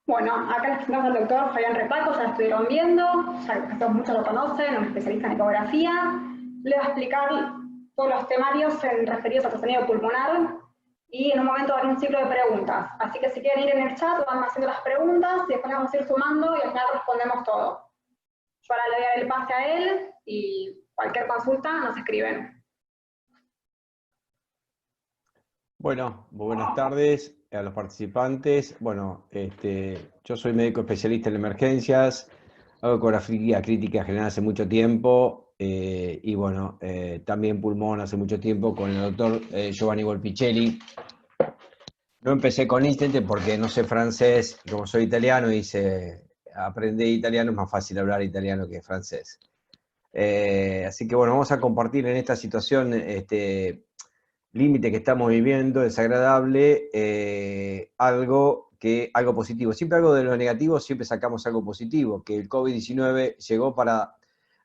Bueno, acá les presentamos al doctor Fabián Repaco, ya lo estuvieron viendo, ya todos muchos lo conocen, un especialista en ecografía. Le va a explicar todos los temarios referidos al sonido pulmonar y en un momento va a haber un ciclo de preguntas. Así que si quieren ir en el chat, van haciendo las preguntas y después vamos a ir sumando y al final respondemos todo. Yo ahora le voy a dar el pase a él y cualquier consulta nos escriben. Bueno, buenas tardes a los participantes. Bueno, yo soy médico especialista en emergencias, hago ecografía crítica general hace mucho tiempo y bueno, también pulmón hace mucho tiempo con el doctor Giovanni Volpicelli. No empecé con Instant porque no sé francés, como soy italiano, aprendí italiano, es más fácil hablar italiano que francés. Así que bueno, vamos a compartir en esta situación límite que estamos viviendo, desagradable, algo positivo. Siempre algo de lo negativo, siempre sacamos algo positivo, que el COVID-19 llegó para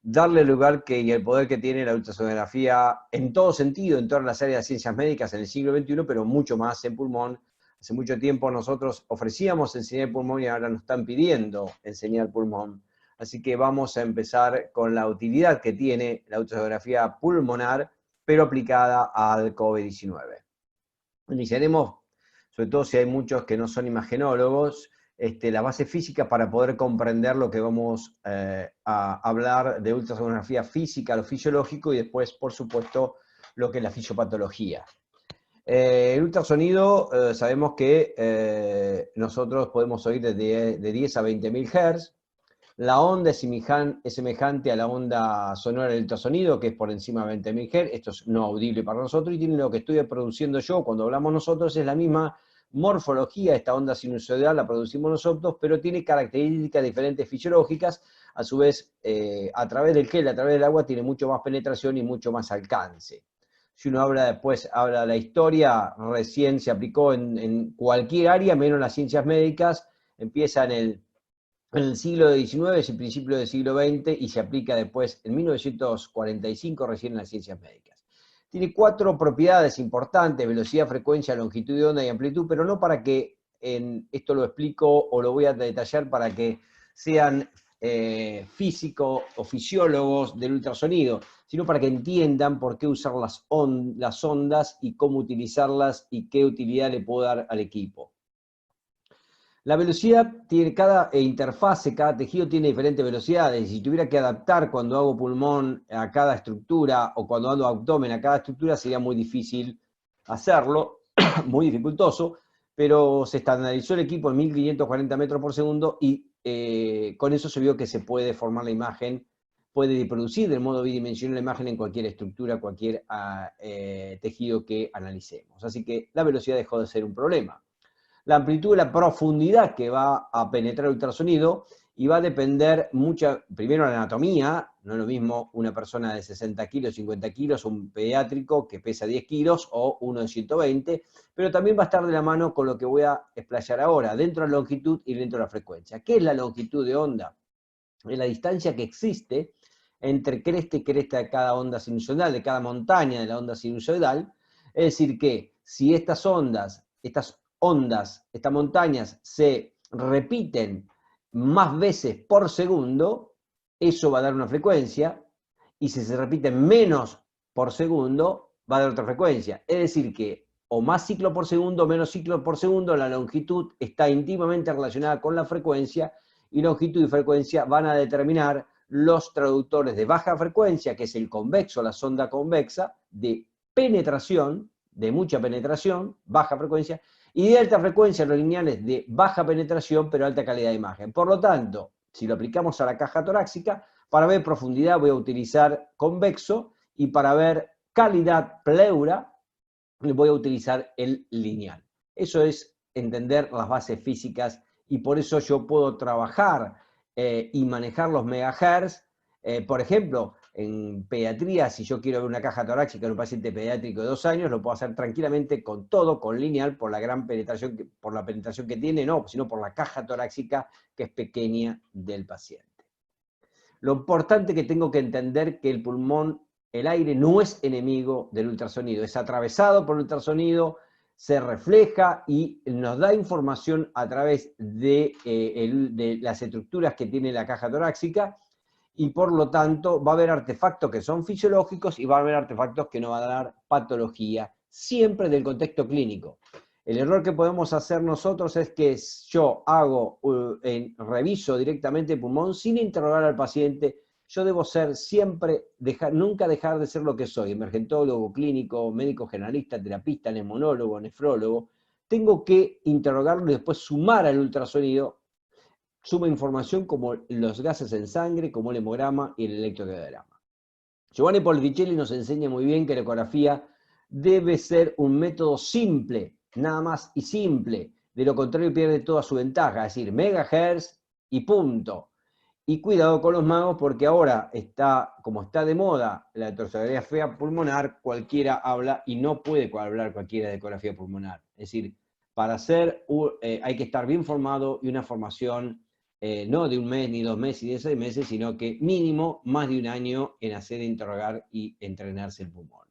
darle el lugar y el poder que tiene la ultrasonografía en todo sentido, en todas las áreas de ciencias médicas en el siglo XXI, pero mucho más en pulmón. Hace mucho tiempo nosotros ofrecíamos enseñar pulmón y ahora nos están pidiendo enseñar pulmón. Así que vamos a empezar con la utilidad que tiene la ultrasonografía pulmonar, pero aplicada al COVID-19. Iniciaremos, sobre todo si hay muchos que no son imagenólogos, la base física para poder comprender lo que vamos a hablar de ultrasonografía física, lo fisiológico, y después, por supuesto, lo que es la fisiopatología. El ultrasonido, sabemos que nosotros podemos oír de 10 a 20.000 Hz. La onda es semejante a la onda sonora del ultrasonido, que es por encima de 20.000 Hz. Esto es no audible para nosotros y tiene lo que estoy produciendo yo cuando hablamos nosotros, es la misma morfología. Esta onda sinusoidal la producimos nosotros, pero tiene características diferentes fisiológicas. A su vez, a través del gel, a través del agua, tiene mucho más penetración y mucho más alcance. Si uno habla de la historia, recién se aplicó en cualquier área, menos las ciencias médicas. Empieza en el siglo XIX y principio del siglo XX y se aplica después en 1945 recién en las ciencias médicas. Tiene 4 propiedades importantes: velocidad, frecuencia, longitud de onda y amplitud, pero no para que esto lo explico o lo voy a detallar para que sean físicos o fisiólogos del ultrasonido, sino para que entiendan por qué usar las ondas y cómo utilizarlas y qué utilidad le puedo dar al equipo. La velocidad tiene cada interfase, cada tejido tiene diferentes velocidades. Si tuviera que adaptar cuando hago pulmón a cada estructura o cuando hago abdomen a cada estructura, sería muy difícil hacerlo, muy dificultoso, pero se estandarizó el equipo en 1540 metros por segundo y con eso se vio que se puede formar la imagen, puede producir de modo bidimensional la imagen en cualquier estructura, cualquier tejido que analicemos. Así que la velocidad dejó de ser un problema. La amplitud y la profundidad que va a penetrar el ultrasonido, y va a depender mucho, primero, la anatomía. No es lo mismo una persona de 60 kilos, 50 kilos, un pediátrico que pesa 10 kilos o uno de 120, pero también va a estar de la mano con lo que voy a explayar ahora, dentro de la longitud y dentro de la frecuencia. ¿Qué es la longitud de onda? Es la distancia que existe entre cresta y cresta de cada onda sinusoidal, de cada montaña de la onda sinusoidal. Es decir, que si estas montañas se repiten más veces por segundo, eso va a dar una frecuencia, y si se repiten menos por segundo, va a dar otra frecuencia. Es decir, que o más ciclo por segundo o menos ciclo por segundo, la longitud está íntimamente relacionada con la frecuencia, y longitud y frecuencia van a determinar los traductores de baja frecuencia, que es el convexo, la sonda convexa, de penetración, de mucha penetración, baja frecuencia, y de alta frecuencia, los lineales de baja penetración, pero alta calidad de imagen. Por lo tanto, si lo aplicamos a la caja torácica, para ver profundidad voy a utilizar convexo, y para ver calidad pleura voy a utilizar el lineal. Eso es entender las bases físicas, y por eso yo puedo trabajar y manejar los megahertz. Por ejemplo, en pediatría, si yo quiero ver una caja torácica en un paciente pediátrico de 2 años, lo puedo hacer tranquilamente con lineal, por la gran penetración, por la penetración que tiene, no, sino por la caja torácica, que es pequeña, del paciente. Lo importante que tengo que entender que el pulmón, el aire no es enemigo del ultrasonido, es atravesado por el ultrasonido, se refleja y nos da información a través de las estructuras que tiene la caja torácica, y por lo tanto va a haber artefactos que son fisiológicos y va a haber artefactos que nos van a dar patología, siempre del contexto clínico. El error que podemos hacer nosotros es que yo reviso directamente el pulmón sin interrogar al paciente. Yo debo ser siempre, nunca dejar de ser lo que soy, emergentólogo, clínico, médico generalista, terapista, neumonólogo, nefrólogo. Tengo que interrogarlo y después sumar al ultrasonido, suma información como los gases en sangre, como el hemograma y el electrocardiograma. Giovanni Polvicelli nos enseña muy bien que la ecografía debe ser un método simple, nada más y simple. De lo contrario pierde toda su ventaja, es decir, megahertz y punto. Y cuidado con los magos, porque ahora como está de moda la electrocardiografía pulmonar, cualquiera habla y no puede hablar cualquiera de ecografía pulmonar. Es decir, para hacer, hay que estar bien formado y una formación no de un mes, ni 2 meses, ni de 6 meses, sino que mínimo más de un año en hacer, interrogar y entrenarse el pulmón.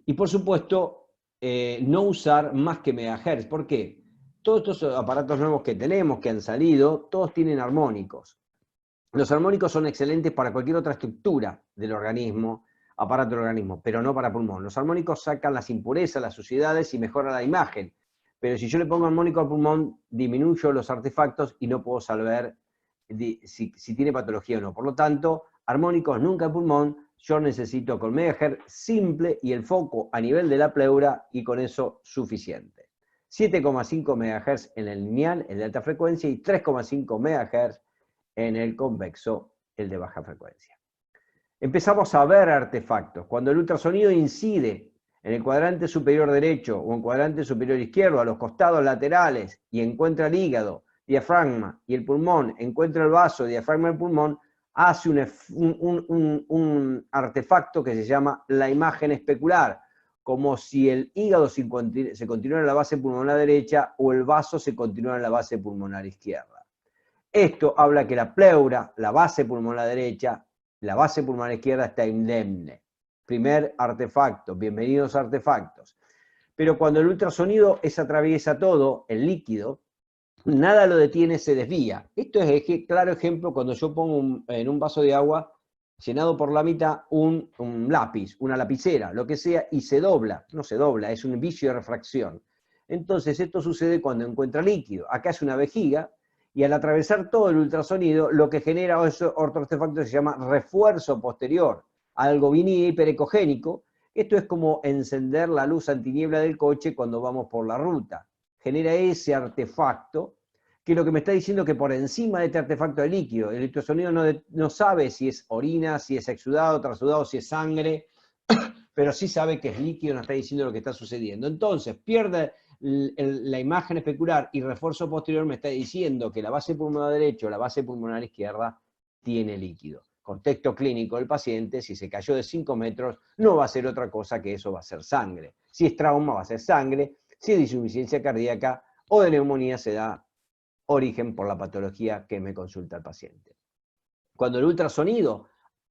Y por supuesto, no usar más que megahertz. ¿Por qué? Todos estos aparatos nuevos que tenemos, que han salido, todos tienen armónicos. Los armónicos son excelentes para cualquier otra estructura del organismo, aparato del organismo, pero no para pulmón. Los armónicos sacan las impurezas, las suciedades y mejoran la imagen. Pero si yo le pongo armónico al pulmón, disminuyo los artefactos y no puedo saber si tiene patología o no. Por lo tanto, armónicos nunca al pulmón. Yo necesito con megahertz simple y el foco a nivel de la pleura, y con eso suficiente. 7,5 MHz en el lineal, el de alta frecuencia, y 3,5 MHz en el convexo, el de baja frecuencia. Empezamos a ver artefactos. Cuando el ultrasonido incide en el cuadrante superior derecho o en el cuadrante superior izquierdo, a los costados laterales, y encuentra el hígado, diafragma y el pulmón, encuentra el vaso, diafragma y el pulmón, hace un artefacto que se llama la imagen especular, como si el hígado se continuara en la base pulmonar derecha o el vaso se continuara en la base pulmonar izquierda. Esto habla que la pleura, la base pulmonar derecha, la base pulmonar izquierda está indemne. Primer artefacto, bienvenidos artefactos. Pero cuando el ultrasonido atraviesa todo, el líquido, nada lo detiene, se desvía. Esto es claro ejemplo cuando yo pongo en un vaso de agua llenado por la mitad un lápiz, una lapicera, lo que sea, y se dobla. No se dobla, es un vicio de refracción. Entonces esto sucede cuando encuentra líquido. Acá es una vejiga, y al atravesar todo el ultrasonido, lo que genera otro artefacto que se llama refuerzo posterior, algo vinil hiperecogénico. Esto es como encender la luz antiniebla del coche cuando vamos por la ruta. Genera ese artefacto, que lo que me está diciendo que por encima de este artefacto de líquido, el ultrasonido no sabe si es orina, si es exudado, trasudado, si es sangre, pero sí sabe que es líquido, nos está diciendo lo que está sucediendo. Entonces, pierde la imagen especular y refuerzo posterior, me está diciendo que la base pulmonar derecha o la base pulmonar izquierda tiene líquido. Contexto clínico del paciente, si se cayó de 5 metros, no va a ser otra cosa que eso, va a ser sangre. Si es trauma, va a ser sangre. Si es insuficiencia cardíaca o de neumonía, se da origen por la patología que me consulta el paciente. Cuando el ultrasonido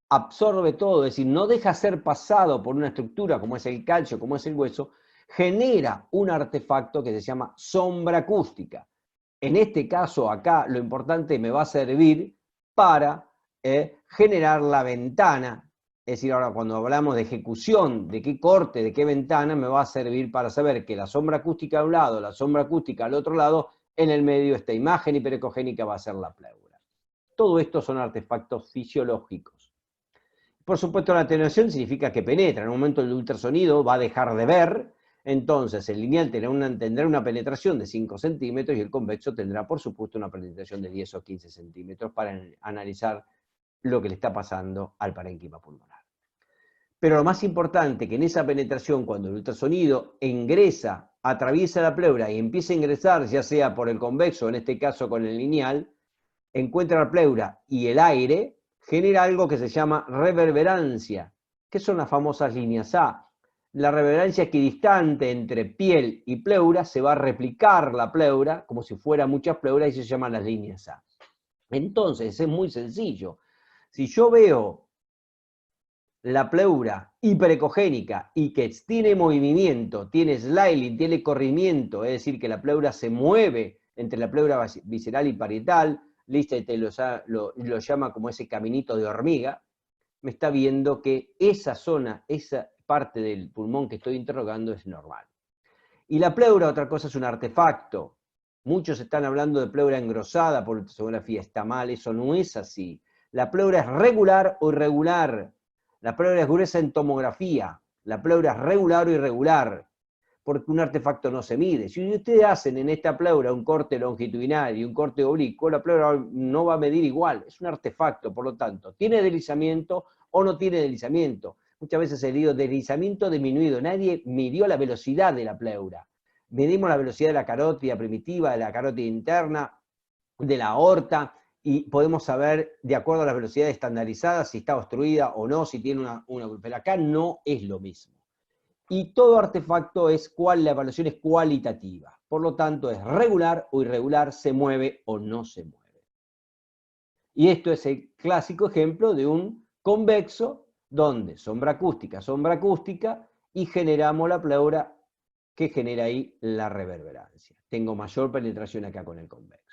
absorbe todo, es decir, no deja ser pasado por una estructura como es el calcio, como es el hueso, genera un artefacto que se llama sombra acústica. En este caso acá lo importante me va a servir para generar la ventana, es decir, ahora cuando hablamos de ejecución, de qué corte, de qué ventana, me va a servir para saber que la sombra acústica de un lado, la sombra acústica al otro lado, en el medio esta imagen hiperecogénica va a ser la pleura. Todo esto son artefactos fisiológicos. Por supuesto, la atenuación significa que penetra. En un momento el ultrasonido va a dejar de ver, entonces el lineal tendrá una penetración de 5 centímetros y el convexo tendrá, por supuesto, una penetración de 10 o 15 centímetros para analizar lo que le está pasando al parénquima pulmonar. Pero lo más importante, que en esa penetración, cuando el ultrasonido ingresa, atraviesa la pleura y empieza a ingresar, ya sea por el convexo, en este caso con el lineal, encuentra la pleura y el aire, genera algo que se llama reverberancia, que son las famosas líneas A. La reverberancia equidistante entre piel y pleura, se va a replicar la pleura, como si fuera muchas pleuras, y se llaman las líneas A. Entonces, es muy sencillo. Si yo veo la pleura hiperecogénica y que tiene movimiento, tiene sliding, tiene corrimiento, es decir, que la pleura se mueve entre la pleura visceral y parietal, Liszt lo llama como ese caminito de hormiga, me está viendo que esa zona, esa parte del pulmón que estoy interrogando es normal. Y la pleura, otra cosa, es un artefacto. Muchos están hablando de pleura engrosada por ultrasonografía, está mal, eso no es así. La pleura es regular o irregular. La pleura es gruesa en tomografía. La pleura es regular o irregular, porque un artefacto no se mide. Si ustedes hacen en esta pleura un corte longitudinal y un corte oblicuo, la pleura no va a medir igual, es un artefacto, por lo tanto, ¿tiene deslizamiento o no tiene deslizamiento? Muchas veces he leído deslizamiento disminuido, nadie midió la velocidad de la pleura. Medimos la velocidad de la carótida primitiva, de la carótida interna, de la aorta, y podemos saber, de acuerdo a las velocidades estandarizadas, si está obstruida o no, si tiene una... Pero acá no es lo mismo. Y todo artefacto la evaluación es cualitativa. Por lo tanto, es regular o irregular, se mueve o no se mueve. Y esto es el clásico ejemplo de un convexo, donde sombra acústica, y generamos la pleura que genera ahí la reverberancia. Tengo mayor penetración acá con el convexo.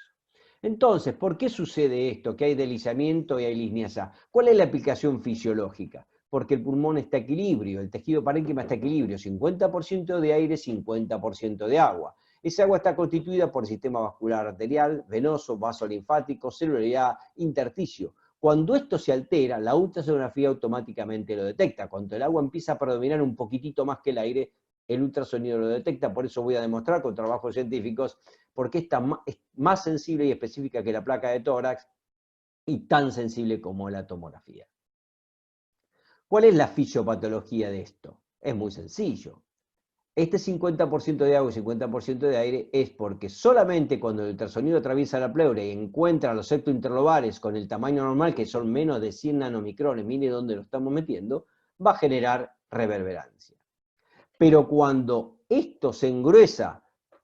Entonces, ¿por qué sucede esto? Que hay deslizamiento y hay lisniasa. ¿Cuál es la aplicación fisiológica? Porque el pulmón está a equilibrio, el tejido parénquima está a equilibrio, 50% de aire, 50% de agua. Esa agua está constituida por el sistema vascular arterial, venoso, vasolinfático, celularidad, intersticio. Cuando esto se altera, la ultrasonografía automáticamente lo detecta. Cuando el agua empieza a predominar un poquitito más que el aire, el ultrasonido lo detecta. Por eso voy a demostrar con trabajos científicos porque es más sensible y específica que la placa de tórax y tan sensible como la tomografía. ¿Cuál es la fisiopatología de esto? Es muy sencillo. Este 50% de agua y 50% de aire es porque solamente cuando el ultrasonido atraviesa la pleura y encuentra los septos interlobales con el tamaño normal, que son menos de 100 nanomicrones, mire dónde lo estamos metiendo, va a generar reverberancia. Pero cuando esto se engruesa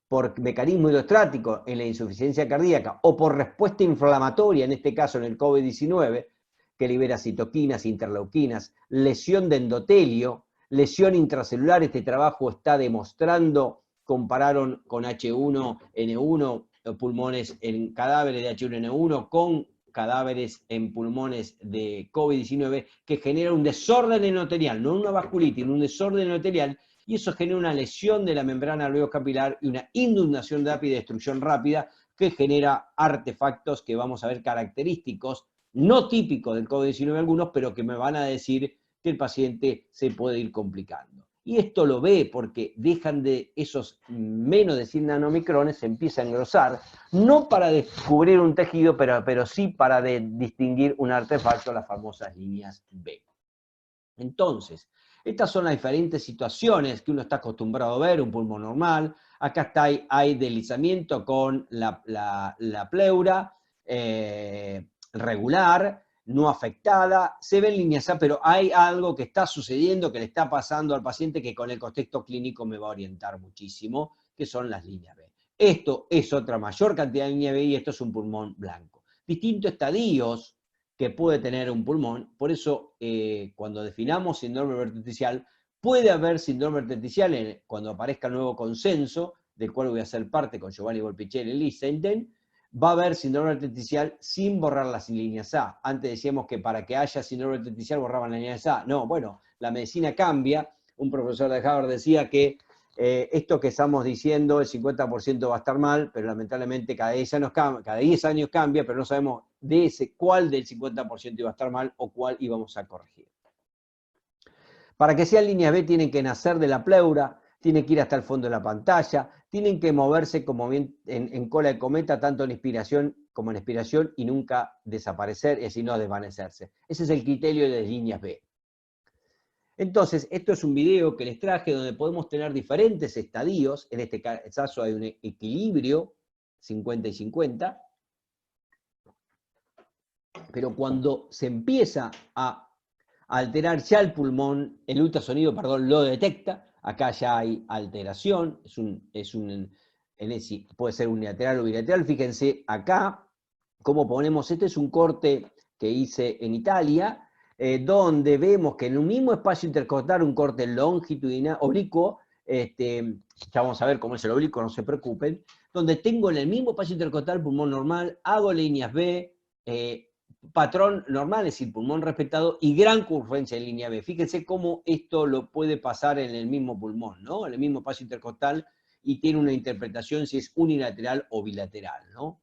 por mecanismo hidrostático en la insuficiencia cardíaca o por respuesta inflamatoria, en este caso en el COVID-19, que libera citoquinas, interleuquinas, lesión de endotelio, lesión intracelular, este trabajo está demostrando, compararon con H1N1, pulmones en cadáveres de H1N1 con cadáveres en pulmones de COVID-19, que genera un desorden endotelial, no una vasculitis, un desorden endotelial, y eso genera una lesión de la membrana alveocapilar y una inundación rápida y destrucción rápida que genera artefactos que vamos a ver característicos, no típicos del COVID-19 algunos, pero que me van a decir que el paciente se puede ir complicando. Y esto lo ve porque dejan de esos menos de 100 nanomicrones, se empieza a engrosar, no para descubrir un tejido, pero sí para distinguir un artefacto, las famosas líneas B. Entonces, estas son las diferentes situaciones que uno está acostumbrado a ver, un pulmón normal. Acá hay deslizamiento con la pleura regular, no afectada. Se ven líneas A, pero hay algo que está sucediendo, que le está pasando al paciente, que con el contexto clínico me va a orientar muchísimo, que son las líneas B. Esto es otra mayor cantidad de línea B y esto es un pulmón blanco. Distintos estadios que puede tener un pulmón, por eso cuando definamos síndrome verticial, puede haber síndrome verticial cuando aparezca el nuevo consenso, del cual voy a ser parte con Giovanni Volpicelli y Lichtenstein, va a haber síndrome verticial sin borrar las líneas A. Antes decíamos que para que haya síndrome verticial borraban las líneas A. No, bueno, la medicina cambia. Un profesor de Harvard decía que esto que estamos diciendo, el 50% va a estar mal, pero lamentablemente cada 10 años cambia, pero no sabemos cuál del 50% iba a estar mal o cuál íbamos a corregir. Para que sean líneas B tienen que nacer de la pleura, tienen que ir hasta el fondo de la pantalla, tienen que moverse como bien en cola de cometa, tanto en inspiración como en expiración, y nunca desaparecer, es decir, no desvanecerse. Ese es el criterio de las líneas B. Entonces, esto es un video que les traje donde podemos tener diferentes estadios. En este caso hay un equilibrio 50 y 50. Pero cuando se empieza a alterar ya el pulmón, el ultrasonido, perdón, lo detecta. Acá ya hay alteración. Puede ser unilateral o bilateral. Fíjense acá cómo ponemos. Este es un corte que hice en Italia. donde vemos que en un mismo espacio intercostal, un corte longitudinal, oblicuo, ya vamos a ver cómo es el oblicuo, no se preocupen, donde tengo en el mismo espacio intercostal pulmón normal, hago líneas B, patrón normal, es decir, pulmón respetado, y gran concurrencia en línea B. Fíjense cómo esto lo puede pasar en el mismo pulmón, ¿no? En el mismo espacio intercostal, y tiene una interpretación si es unilateral o bilateral, ¿no?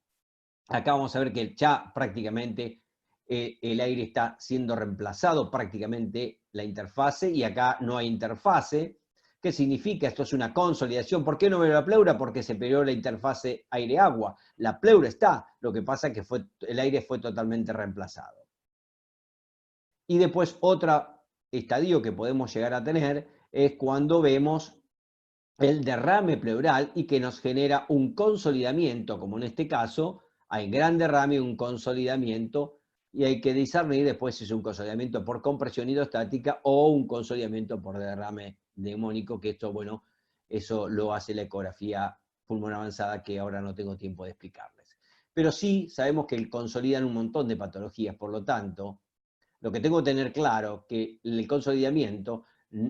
Acá vamos a ver que ya prácticamente el aire está siendo reemplazado, prácticamente la interfase, y acá no hay interfase. ¿Qué significa? Esto es una consolidación. ¿Por qué no veo la pleura? Porque se perdió la interfase aire-agua. La pleura está, lo que pasa es que el aire fue totalmente reemplazado. Y después otro estadio que podemos llegar a tener es cuando vemos el derrame pleural y que nos genera un consolidamiento, como en este caso, hay gran derrame y un consolidamiento, y hay que discernir después si es un consolidamiento por compresión hidrostática o un consolidamiento por derrame neumónico, que esto, bueno, eso lo hace la ecografía pulmonar avanzada, que ahora no tengo tiempo de explicarles. Pero sí sabemos que consolidan un montón de patologías, por lo tanto, lo que tengo que tener claro que el consolidamiento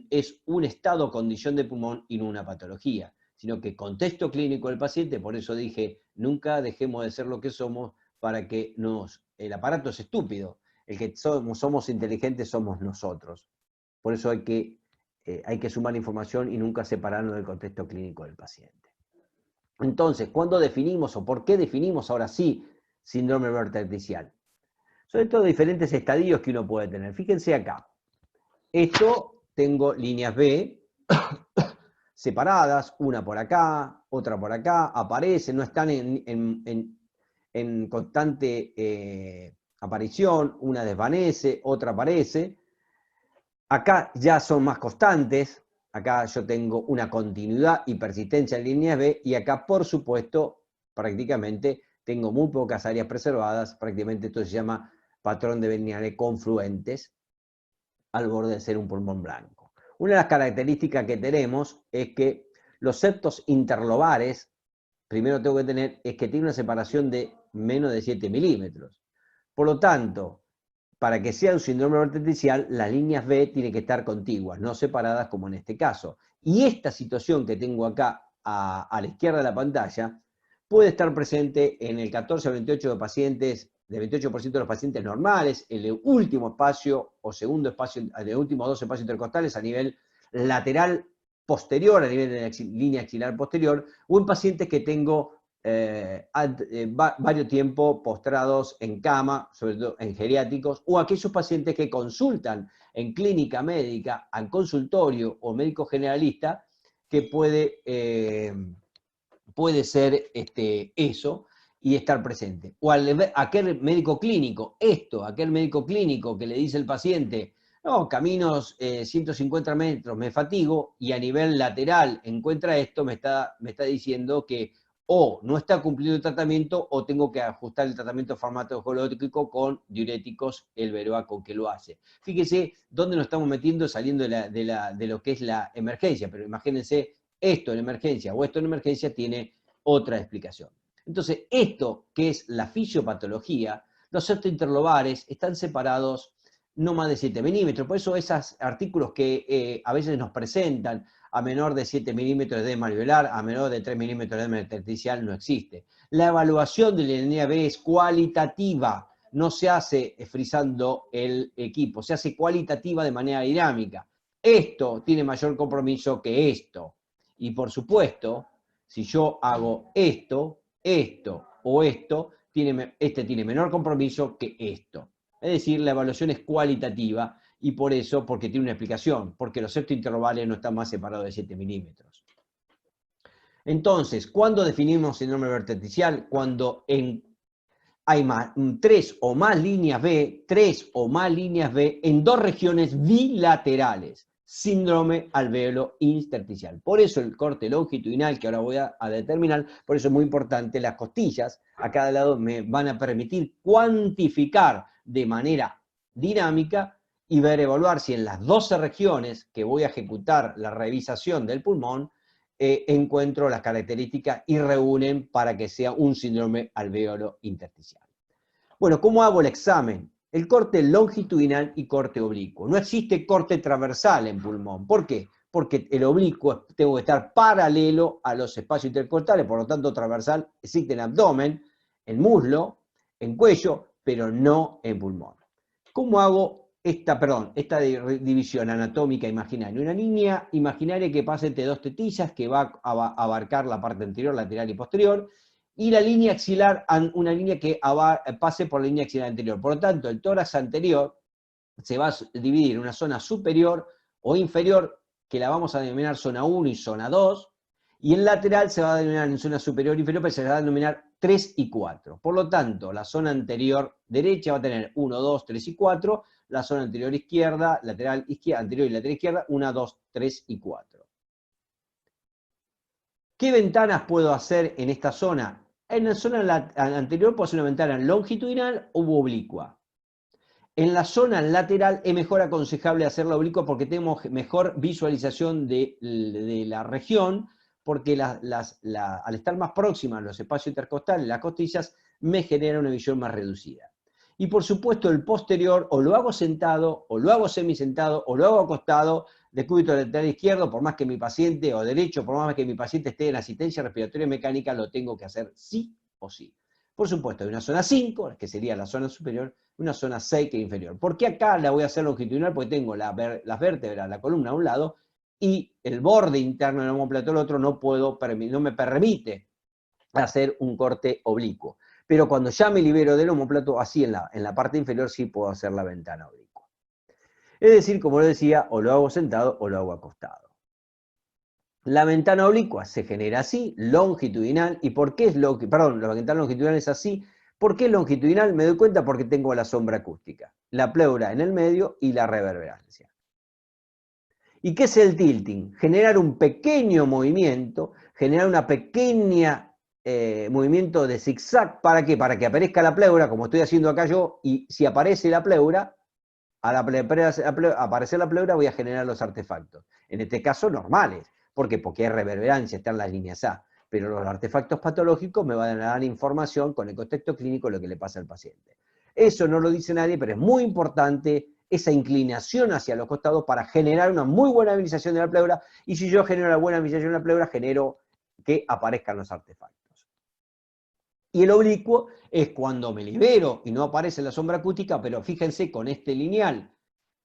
es un estado o condición de pulmón y no una patología, sino que contexto clínico del paciente, por eso dije, nunca dejemos de ser lo que somos para que el aparato es estúpido, el que somos inteligentes somos nosotros. Por eso hay que sumar información y nunca separarnos del contexto clínico del paciente. Entonces, ¿cuándo definimos o por qué definimos ahora sí síndrome vertical? Son estos diferentes estadios que uno puede tener. Fíjense acá. Esto tengo líneas B separadas, una por acá, otra por acá, aparecen, no están en constante aparición, una desvanece, otra aparece. Acá ya son más constantes, acá yo tengo una continuidad y persistencia en líneas B, y acá, por supuesto, prácticamente tengo muy pocas áreas preservadas, prácticamente esto se llama patrón de Vignale confluentes, al borde de ser un pulmón blanco. Una de las características que tenemos es que los septos interlobares, primero tengo que tener, es que tiene una separación de menos de 7 milímetros. Por lo tanto, para que sea un síndrome vertical, las líneas B tienen que estar contiguas, no separadas como en este caso. Y esta situación que tengo acá a la izquierda de la pantalla puede estar presente en el 14 al 28 de pacientes, del 28% de los pacientes normales, en el último espacio o segundo espacio, en los últimos dos espacios intercostales a nivel lateral posterior, a nivel de la línea axilar posterior, o en pacientes que tengo varios tiempos postrados en cama, sobre todo en geriátricos, o aquellos pacientes que consultan en clínica médica, al consultorio o médico generalista, que puede ser eso y estar presente. O aquel médico clínico, aquel médico clínico que le dice al paciente, no, caminos 150 metros, me fatigo, y a nivel lateral encuentra esto, me está diciendo que o no está cumpliendo el tratamiento o tengo que ajustar el tratamiento farmacológico con diuréticos, el Veroa con que lo hace. Fíjese dónde nos estamos metiendo saliendo de lo que es la emergencia, pero imagínense esto en emergencia o esto en emergencia tiene otra explicación. Entonces, esto que es la fisiopatología, los septos interlobares están separados no más de 7 milímetros, por eso esos artículos que a veces nos presentan a menor de 7 milímetros de edema alveolar, a menor de 3 milímetros de edema intersticial, no existe. La evaluación de la línea B es cualitativa, no se hace frizando el equipo, se hace cualitativa de manera dinámica. Esto tiene mayor compromiso que esto. Y por supuesto, si yo hago esto o esto, este tiene menor compromiso que esto. Es decir, la evaluación es cualitativa y por eso, porque tiene una explicación, porque los septos interlobales no están más separados de 7 milímetros. Entonces, ¿cuándo definimos síndrome vertical? Cuando hay 3 o más líneas B en dos regiones bilaterales. Síndrome alveolo intersticial. Por eso el corte longitudinal, que ahora voy a determinar, por eso es muy importante, las costillas a cada lado me van a permitir cuantificar de manera dinámica y evaluar si en las 12 regiones que voy a ejecutar la revisación del pulmón, encuentro las características y reúnen para que sea un síndrome alveolo intersticial. Bueno, ¿cómo hago el examen? el corte longitudinal y corte oblicuo. No existe corte transversal en pulmón. ¿Por qué? Porque el oblicuo tengo que estar paralelo a los espacios intercostales, por lo tanto transversal existe en abdomen, en muslo, en cuello, pero no en pulmón. ¿Cómo hago esta división anatómica imaginaria? Una línea imaginaria que pasa entre dos tetillas, que va a abarcar la parte anterior, lateral y posterior, y la línea axilar, una línea que pase por la línea axilar anterior. Por lo tanto, el tórax anterior se va a dividir en una zona superior o inferior, que la vamos a denominar zona 1 y zona 2, y el lateral se va a denominar en zona superior e inferior, pero se va a denominar 3 y 4. Por lo tanto, la zona anterior derecha va a tener 1, 2, 3 y 4, la zona anterior izquierda, lateral izquierda, anterior y lateral izquierda, 1, 2, 3 y 4. ¿Qué ventanas puedo hacer en esta zona? En la zona anterior puedo hacer una ventana longitudinal u oblicua. En la zona lateral es mejor aconsejable hacerla oblicua porque tenemos mejor visualización de la región, porque al estar más próxima a los espacios intercostales, las costillas, me genera una visión más reducida. Y por supuesto el posterior o lo hago sentado, o lo hago semisentado, o lo hago acostado, decúbito lateral izquierdo, por más que mi paciente, o derecho, por más que mi paciente esté en asistencia respiratoria mecánica, lo tengo que hacer sí o sí. Por supuesto, hay una zona 5, que sería la zona superior, una zona 6 que es inferior. ¿Por qué acá la voy a hacer longitudinal? Porque tengo las vértebras, la columna a un lado, y el borde interno del omóplato al otro, no me permite hacer un corte oblicuo. Pero cuando ya me libero del omóplato, así en la parte inferior sí puedo hacer la ventana oblicua. Es decir, como lo decía, o lo hago sentado o lo hago acostado. La ventana oblicua se genera así, longitudinal. ¿Y por qué es la ventana longitudinal es así? ¿Por qué longitudinal? Me doy cuenta porque tengo la sombra acústica, la pleura en el medio y la reverberancia. ¿Y qué es el tilting? Generar un pequeño movimiento, generar una pequeña movimiento de zigzag. ¿Para qué? Para que aparezca la pleura, como estoy haciendo acá yo, y si aparece la pleura, al aparecer la pleura voy a generar los artefactos. En este caso, normales. ¿Por qué? Porque hay reverberancia, están las líneas A. Pero los artefactos patológicos me van a dar información con el contexto clínico de lo que le pasa al paciente. Eso no lo dice nadie, pero es muy importante esa inclinación hacia los costados para generar una muy buena visualización de la pleura, y si yo genero una buena visualización de la pleura, genero que aparezcan los artefactos. Y el oblicuo es cuando me libero y no aparece la sombra acústica, pero fíjense con este lineal.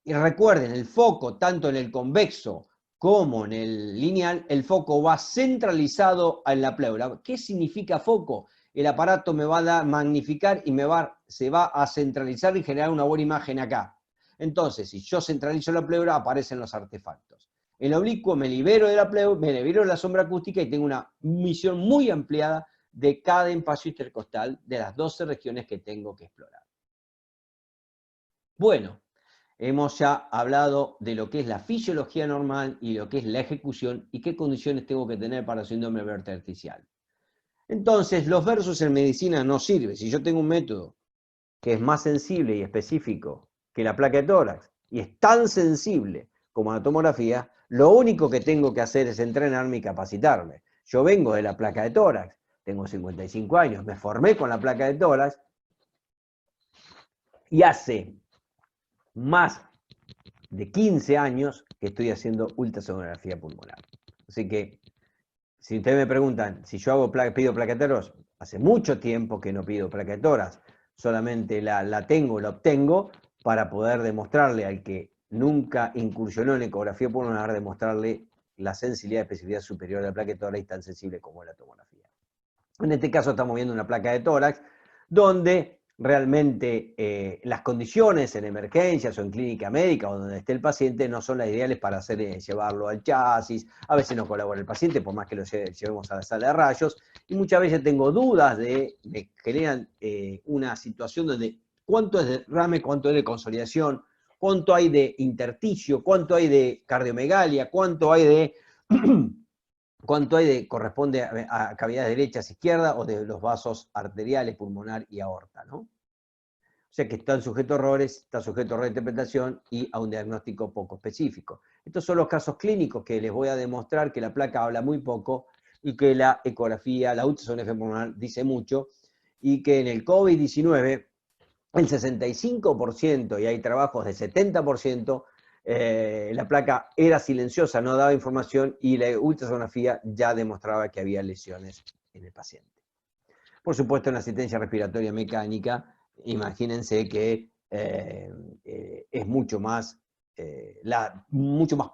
Y recuerden, el foco, tanto en el convexo como en el lineal, el foco va centralizado en la pleura. ¿Qué significa foco? El aparato me va a magnificar y se va a centralizar y generar una buena imagen acá. Entonces, si yo centralizo la pleura, aparecen los artefactos. En el oblicuo me libero de la pleura, me libero de la sombra acústica y tengo una visión muy ampliada de cada espacio intercostal de las 12 regiones que tengo que explorar. Bueno, hemos ya hablado de lo que es la fisiología normal y lo que es la ejecución y qué condiciones tengo que tener para síndrome vertical. Entonces, los versos en medicina no sirven. Si yo tengo un método que es más sensible y específico que la placa de tórax y es tan sensible como la tomografía, lo único que tengo que hacer es entrenarme y capacitarme. Yo vengo de la placa de tórax, tengo 55 años, me formé con la placa de tórax y hace más de 15 años que estoy haciendo ultrasonografía pulmonar. Así que, si ustedes me preguntan si yo pido placa de tórax, hace mucho tiempo que no pido placa de tórax, solamente la obtengo para poder demostrarle al que nunca incursionó en ecografía pulmonar, demostrarle la sensibilidad y especificidad superior de la placa de tórax y tan sensible como la tomografía. En este caso estamos viendo una placa de tórax donde realmente las condiciones en emergencias o en clínica médica o donde esté el paciente no son las ideales para llevarlo al chasis. A veces no colabora el paciente por más que lo llevemos a la sala de rayos, y muchas veces tengo dudas de generan una situación donde cuánto es de derrame, cuánto es de consolidación, cuánto hay de intersticio, cuánto hay de cardiomegalia, cuánto hay corresponde a cavidades derechas, izquierdas, o de los vasos arteriales, pulmonar y aorta, ¿no? O sea que están sujetos a errores, está sujeto a reinterpretación y a un diagnóstico poco específico. Estos son los casos clínicos que les voy a demostrar que la placa habla muy poco y que la ecografía, la ultrasonografía pulmonar dice mucho, y que en el COVID-19 el 65%, y hay trabajos de 70%, la placa era silenciosa, no daba información, y la ultrasonografía ya demostraba que había lesiones en el paciente. Por supuesto, en la asistencia respiratoria mecánica, imagínense que es mucho más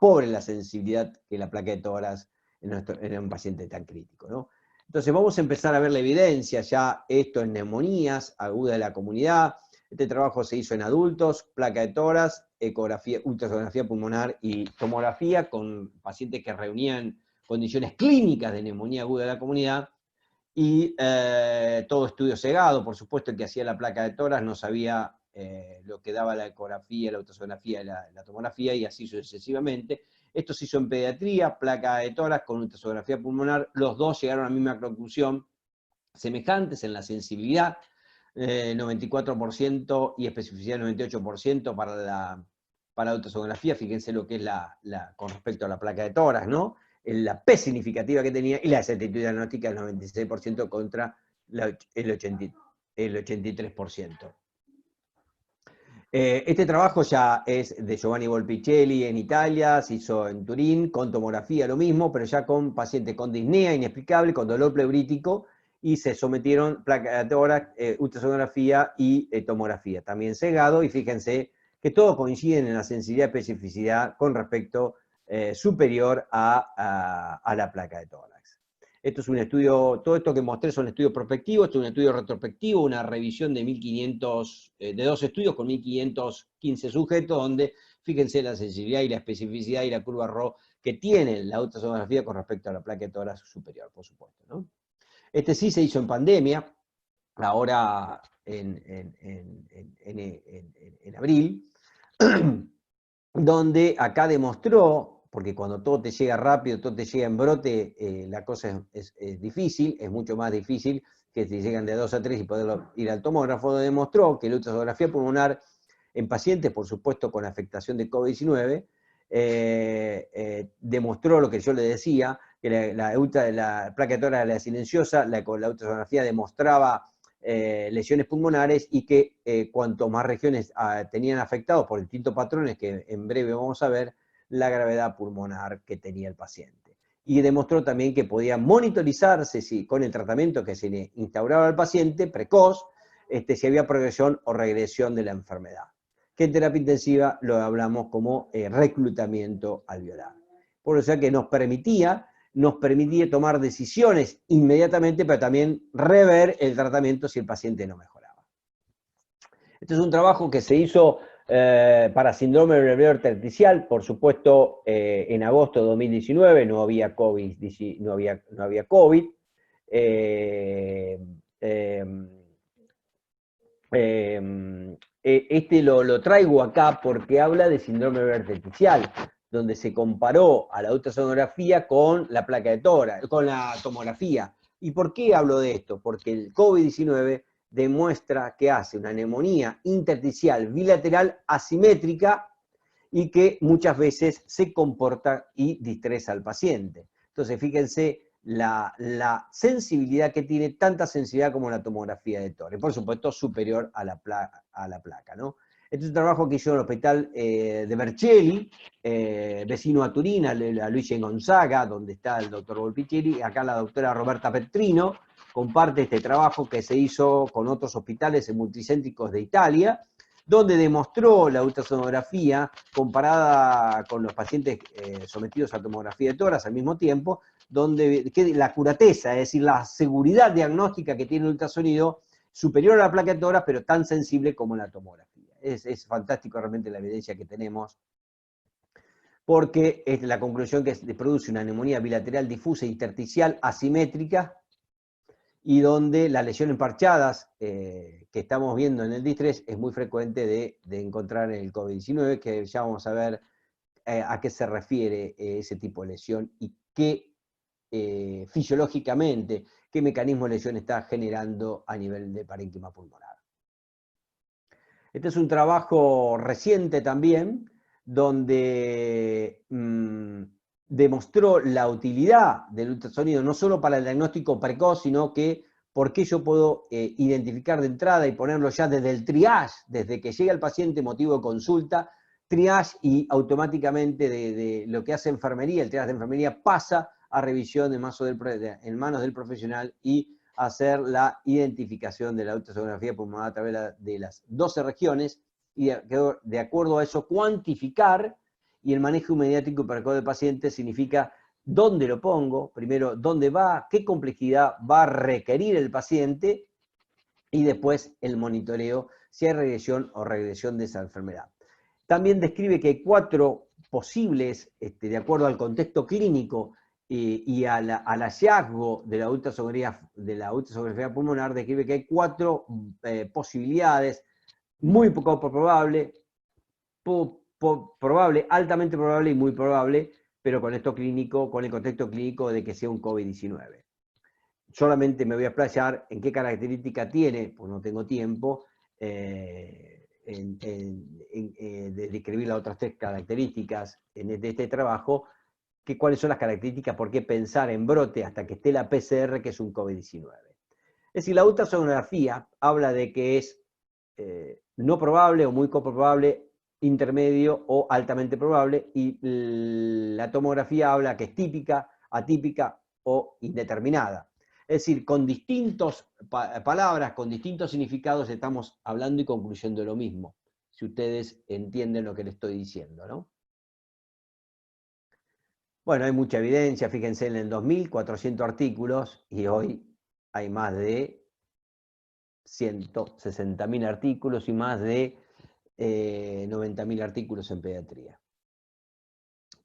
pobre la sensibilidad que la placa de tórax en un paciente tan crítico, ¿no? Entonces vamos a empezar a ver la evidencia, ya esto en neumonías agudas de la comunidad. Este trabajo se hizo en adultos, placa de tórax, ecografía, ultrasonografía pulmonar y tomografía con pacientes que reunían condiciones clínicas de neumonía aguda de la comunidad, y todo estudio cegado. Por supuesto, el que hacía la placa de tórax no sabía lo que daba la ecografía, la ultrasonografía y la tomografía, y así sucesivamente. Esto se hizo en pediatría, placa de tórax con ultrasonografía pulmonar. Los dos llegaron a la misma conclusión, semejantes en la sensibilidad, 94% y especificidad 98% para la ultrasonografía. Fíjense lo que es con respecto a la placa de tórax, ¿no? La P significativa que tenía, y la exactitud diagnóstica del 96% contra el 83%. Este trabajo ya es de Giovanni Volpicelli en Italia, se hizo en Turín, con tomografía lo mismo, pero ya con pacientes con disnea inexplicable, con dolor pleurítico, y se sometieron placa de tórax, ultrasonografía y tomografía, también cegado, y fíjense que todos coinciden en la sensibilidad y especificidad con respecto superior a la placa de tórax. Esto es un estudio, todo esto que mostré son estudios prospectivos, esto es un estudio retrospectivo, una revisión de 1500, de 2 estudios con 1515 sujetos, donde fíjense la sensibilidad y la especificidad y la curva RO que tiene la ultrasonografía con respecto a la placa de tórax superior, por supuesto, ¿no? Este sí se hizo en pandemia, ahora en abril, donde acá demostró, porque cuando todo te llega rápido, todo te llega en brote, la cosa es difícil, es mucho más difícil que si llegan de 2 a 3 y poder ir al tomógrafo. Demostró que la ultrasonografía pulmonar en pacientes, por supuesto, con afectación de COVID-19, demostró lo que yo le decía, que la placa de tórax era silenciosa, la ultrasonografía demostraba lesiones pulmonares, y que cuanto más regiones tenían afectados por distintos patrones que en breve vamos a ver, la gravedad pulmonar que tenía el paciente. Y demostró también que podía monitorizarse con el tratamiento que se le instauraba al paciente precoz, si había progresión o regresión de la enfermedad, que en terapia intensiva lo hablamos como reclutamiento alveolar. Por eso que nos permitía tomar decisiones inmediatamente, pero también rever el tratamiento si el paciente no mejoraba. Este es un trabajo que se hizo para síndrome de alveolar intersticial, por supuesto, en agosto de 2019, no había COVID. Este lo traigo acá porque habla de síndrome de alveolar intersticial, donde se comparó a la ultrasonografía con la placa de tórax, con la tomografía. ¿Y por qué hablo de esto? Porque el COVID-19 demuestra que hace una neumonía intersticial bilateral asimétrica, y que muchas veces se comporta y distresa al paciente. Entonces, fíjense la sensibilidad que tiene, tanta sensibilidad como la tomografía de tórax, por supuesto superior a la placa, ¿no? Este es un trabajo que hizo en el hospital de Vercelli, vecino a Turín, a Luigi Gonzaga, donde está el doctor Volpicelli, y acá la doctora Roberta Petrino comparte este trabajo que se hizo con otros hospitales multicéntricos de Italia, donde demostró la ultrasonografía comparada con los pacientes sometidos a tomografía de tórax al mismo tiempo, donde la acurateza, es decir, la seguridad diagnóstica que tiene el ultrasonido, superior a la placa de tórax, pero tan sensible como la tomografía. Es fantástico realmente la evidencia que tenemos, porque es la conclusión que produce una neumonía bilateral difusa intersticial asimétrica, y donde las lesiones parchadas que estamos viendo en el distrés es muy frecuente de encontrar en el COVID-19, que ya vamos a ver a qué se refiere ese tipo de lesión, y qué fisiológicamente, qué mecanismo de lesión está generando a nivel de parénquima pulmonar. Este es un trabajo reciente también, donde demostró la utilidad del ultrasonido no solo para el diagnóstico precoz, sino que ¿por qué yo puedo identificar de entrada y ponerlo ya desde el triage, desde que llega el paciente motivo de consulta, triage y automáticamente de lo que hace enfermería, el triage de enfermería pasa a revisión en manos del profesional y hacer la identificación de la ultrasonografía pulmonar a través de las 12 regiones y de acuerdo a eso cuantificar, y el manejo mediático y precoz del paciente significa dónde lo pongo, primero dónde va, qué complejidad va a requerir el paciente y después el monitoreo si hay regresión o regresión de esa enfermedad. También describe que hay 4 posibles, de acuerdo al contexto clínico y al hallazgo de la ultrasonografía pulmonar, describe que hay 4 posibilidades, muy poco probable, probable, altamente probable y muy probable, pero con esto clínico, con el contexto clínico de que sea un COVID-19. Solamente me voy a explayar en qué característica tiene, pues no tengo tiempo, de describir las otras 3 características de este trabajo, que cuáles son las características, por qué pensar en brote hasta que esté la PCR, que es un COVID-19. Es decir, la ultrasonografía habla de que es no probable o muy probable, intermedio o altamente probable, y la tomografía habla que es típica, atípica o indeterminada. Es decir, con distintas palabras, con distintos significados, estamos hablando y concluyendo lo mismo, si ustedes entienden lo que les estoy diciendo, ¿no? Bueno, hay mucha evidencia, fíjense en el 2.400 artículos, y hoy hay más de 160.000 artículos y más de 90.000 artículos en pediatría.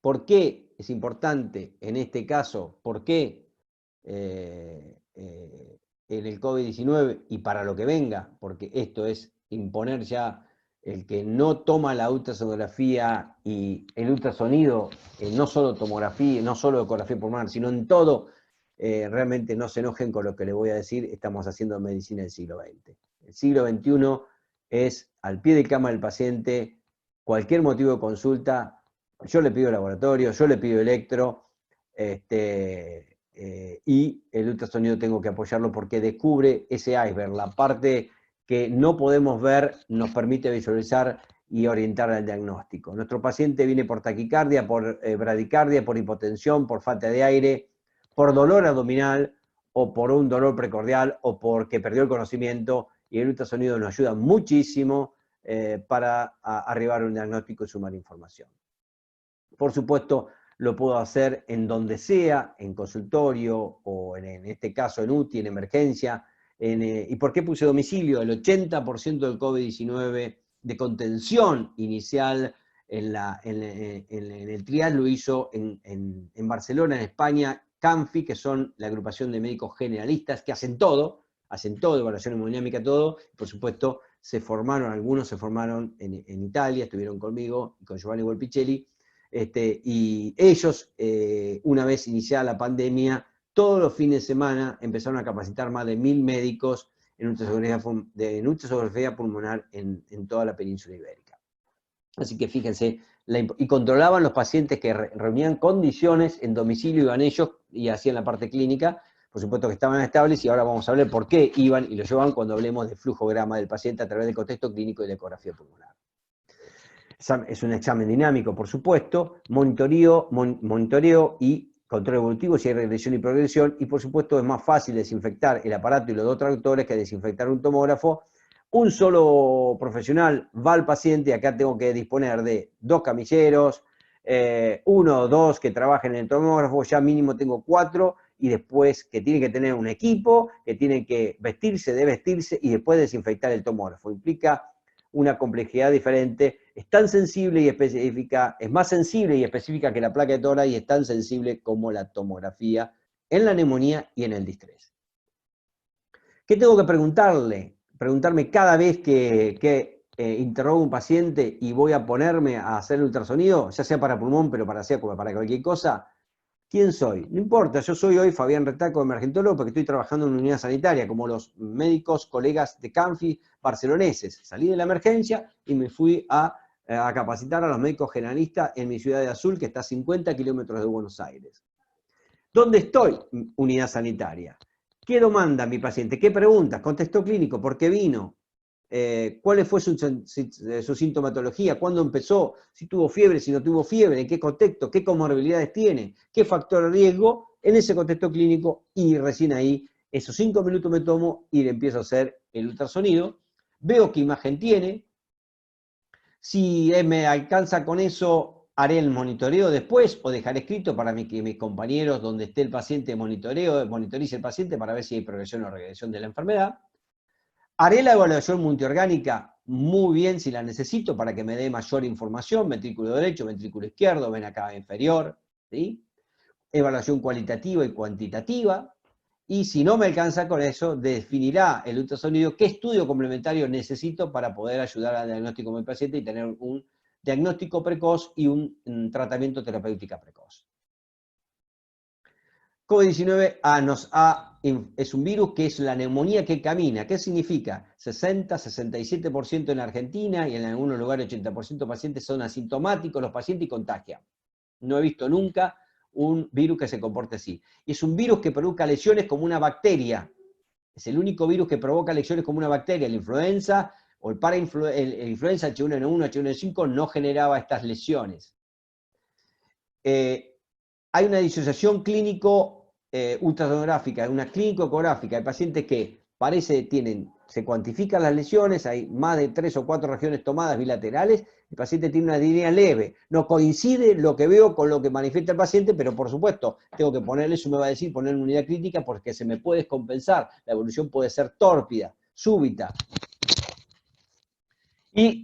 ¿Por qué es importante en este caso? ¿Por qué en el COVID-19 y para lo que venga? Porque esto es imponer ya el que no toma la ultrasonografía y el ultrasonido, no solo tomografía, no solo ecografía pulmonar, sino en todo, realmente no se enojen con lo que les voy a decir, estamos haciendo medicina del siglo XX. El siglo XXI es al pie de cama del paciente, cualquier motivo de consulta, yo le pido laboratorio, yo le pido electro, y el ultrasonido tengo que apoyarlo porque descubre ese iceberg, la parte que no podemos ver nos permite visualizar y orientar al diagnóstico. Nuestro paciente viene por taquicardia, por bradicardia, por hipotensión, por falta de aire, por dolor abdominal o por un dolor precordial o porque perdió el conocimiento, y el ultrasonido nos ayuda muchísimo para arribar a un diagnóstico y sumar información. Por supuesto, lo puedo hacer en donde sea, en consultorio o en este caso en UTI, en emergencia. ¿Y por qué puse domicilio? El 80% del COVID-19 de contención inicial en el trial lo hizo en Barcelona, en España, CANFI, que son la agrupación de médicos generalistas que hacen todo, evaluación hemodinámica, todo. Por supuesto, algunos se formaron en Italia, estuvieron conmigo, con Giovanni Volpicelli. Y ellos, una vez iniciada la pandemia, todos los fines de semana empezaron a capacitar más de 1.000 médicos en ultrasonografía pulmonar en toda la península ibérica. Así que fíjense, y controlaban los pacientes que reunían condiciones en domicilio, iban ellos y hacían la parte clínica, por supuesto que estaban estables, y ahora vamos a hablar por qué iban y lo llevaban cuando hablemos del flujograma del paciente a través del contexto clínico y de la ecografía pulmonar. Es un examen dinámico, por supuesto, monitoreo y control evolutivo si hay regresión y progresión, y por supuesto es más fácil desinfectar el aparato y los 2 traductores que desinfectar un tomógrafo. Un solo profesional va al paciente, y acá tengo que disponer de 2 camilleros, 1 o 2 que trabajen en el tomógrafo, ya mínimo tengo 4, y después que tiene que tener un equipo, que tiene que vestirse y después desinfectar el tomógrafo. Implica una complejidad diferente, es tan sensible y específica, es más sensible y específica que la placa de tórax, y es tan sensible como la tomografía en la neumonía y en el distrés. ¿Qué tengo que preguntarme cada vez que interrogo a un paciente y voy a ponerme a hacer el ultrasonido, ya sea para pulmón, pero para cualquier cosa? ¿Quién soy? No importa, yo soy hoy Fabián Retaco, emergentólogo, porque estoy trabajando en una unidad sanitaria, como los médicos, colegas de CANFI barceloneses. Salí de la emergencia y me fui a capacitar a los médicos generalistas en mi ciudad de Azul, que está a 50 kilómetros de Buenos Aires. ¿Dónde estoy? Unidad sanitaria. ¿Qué demanda mi paciente? ¿Qué preguntas? ¿Contexto clínico? ¿Por qué vino? ¿Cuál fue su sintomatología? ¿Cuándo empezó? ¿Si tuvo fiebre? ¿Si no tuvo fiebre? ¿En qué contexto? ¿Qué comorbilidades tiene? ¿Qué factor de riesgo? En ese contexto clínico, y recién ahí, esos 5 minutos me tomo y le empiezo a hacer el ultrasonido. Veo qué imagen tiene. Si me alcanza con eso, haré el monitoreo después o dejaré escrito para que mis compañeros, donde esté el paciente, monitorice el paciente para ver si hay progresión o regresión de la enfermedad. Haré la evaluación multiorgánica muy bien si la necesito para que me dé mayor información, ventrículo derecho, ventrículo izquierdo, vena cava inferior, ¿sí? Evaluación cualitativa y cuantitativa. Y si no me alcanza con eso, definirá el ultrasonido qué estudio complementario necesito para poder ayudar al diagnóstico de mi paciente y tener un diagnóstico precoz y un tratamiento terapéutico precoz. COVID-19 es un virus que es la neumonía que camina. ¿Qué significa? 60-67% en Argentina y en algunos lugares 80% de pacientes son asintomáticos los pacientes y contagian. No he visto nunca un virus que se comporte así. Es un virus que provoca lesiones como una bacteria. Es el único virus que provoca lesiones como una bacteria. La influenza o el influenza H1N1, H1N5 no generaba estas lesiones. Hay una disociación clínico ultrasonográfica, una clínico-ecográfica. Hay pacientes que se cuantifican las lesiones, hay más de 3 o 4 regiones tomadas bilaterales, el paciente tiene una diarrea leve. No coincide lo que veo con lo que manifiesta el paciente, pero por supuesto, tengo que ponerle, eso me va a decir, ponerle una unidad crítica porque se me puede descompensar. La evolución puede ser tórpida, súbita. Y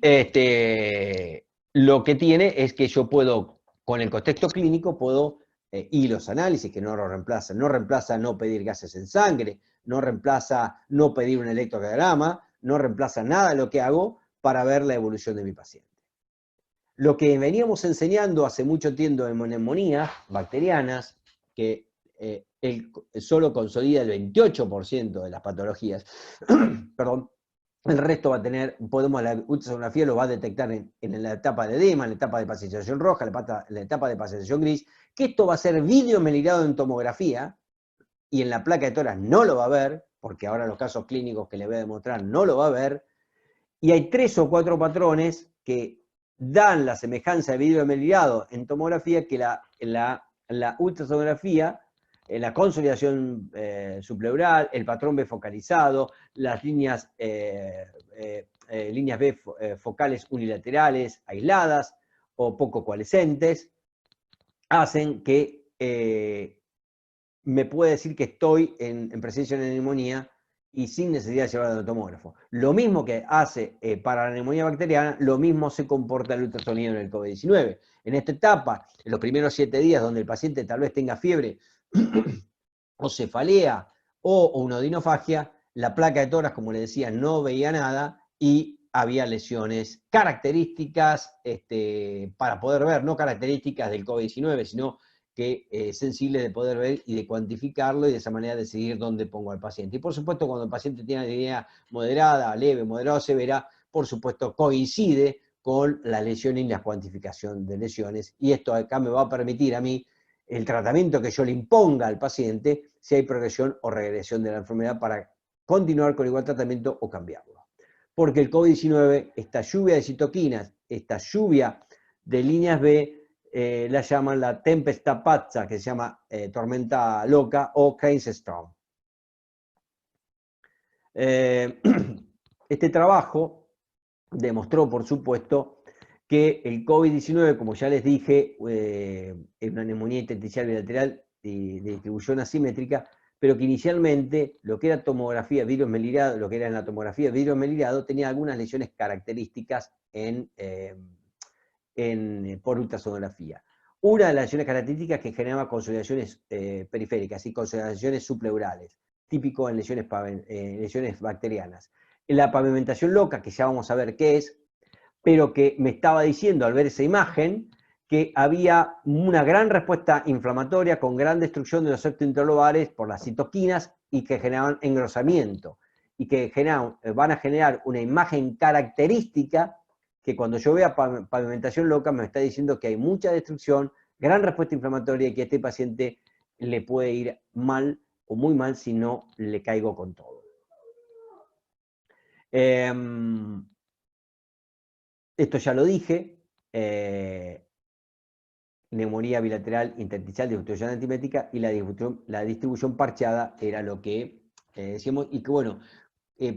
lo que tiene es que yo puedo, con el contexto clínico, y los análisis que no lo reemplazan. No reemplaza no pedir gases en sangre, no reemplaza no pedir un electrocardiograma, no reemplaza nada de lo que hago para ver la evolución de mi paciente. Lo que veníamos enseñando hace mucho tiempo en neumonías bacterianas, que solo consolida el 28% de las patologías, perdón, el resto va a tener, la ultrasonografía lo va a detectar en la etapa de edema, en la etapa de pacificación roja, en la etapa de pacificación gris, que esto va a ser videomelirado en tomografía, y en la placa de tórax no lo va a ver, porque ahora los casos clínicos que le voy a demostrar no lo va a ver, y hay 3 o 4 patrones que dan la semejanza de videomelirado en tomografía que la ultrasonografía, la consolidación subpleural, el patrón B focalizado, las líneas B focales unilaterales, aisladas o poco coalescentes, hacen que me puede decir que estoy en presencia de una neumonía y sin necesidad de llevar al tomógrafo. Lo mismo que hace para la neumonía bacteriana, lo mismo se comporta el ultrasonido en el COVID-19. En esta etapa, en los primeros 7 días, donde el paciente tal vez tenga fiebre o cefalea o unodinofagia, la placa de tórax, como le decía, no veía nada y había lesiones características para poder ver, no características del COVID-19, sino que sensibles de poder ver y de cuantificarlo y de esa manera decidir dónde pongo al paciente. Y por supuesto, cuando el paciente tiene una diarrea moderada, leve, moderada o severa, por supuesto coincide con la lesión y la cuantificación de lesiones. Y esto acá me va a permitir a mí el tratamiento que yo le imponga al paciente, si hay progresión o regresión de la enfermedad, para continuar con igual tratamiento o cambiarlo. Porque el COVID-19, esta lluvia de citoquinas, esta lluvia de líneas B, la llaman la tempesta pazza, que se llama tormenta loca, o Crane's Storm. Este trabajo demostró, por supuesto, que el COVID-19, como ya les dije, es una neumonía intersticial bilateral de distribución asimétrica, pero que inicialmente lo que era tomografía virus-melirado, lo que era en la tomografía virus-melirado, tenía algunas lesiones características por ultrasonografía. Una de las lesiones características que generaba consolidaciones periféricas y consolidaciones subpleurales, típico en lesiones bacterianas. La pavimentación loca, que ya vamos a ver qué es, pero que me estaba diciendo al ver esa imagen que había una gran respuesta inflamatoria con gran destrucción de los septos interlobulares por las citoquinas y que generaban engrosamiento y que van a generar una imagen característica que cuando yo vea pavimentación loca me está diciendo que hay mucha destrucción, gran respuesta inflamatoria y que a este paciente le puede ir mal o muy mal si no le caigo con todo. Esto ya lo dije, neumonía bilateral intersticial, distribución antimétrica, y la distribución parchada era lo que decíamos, y que bueno,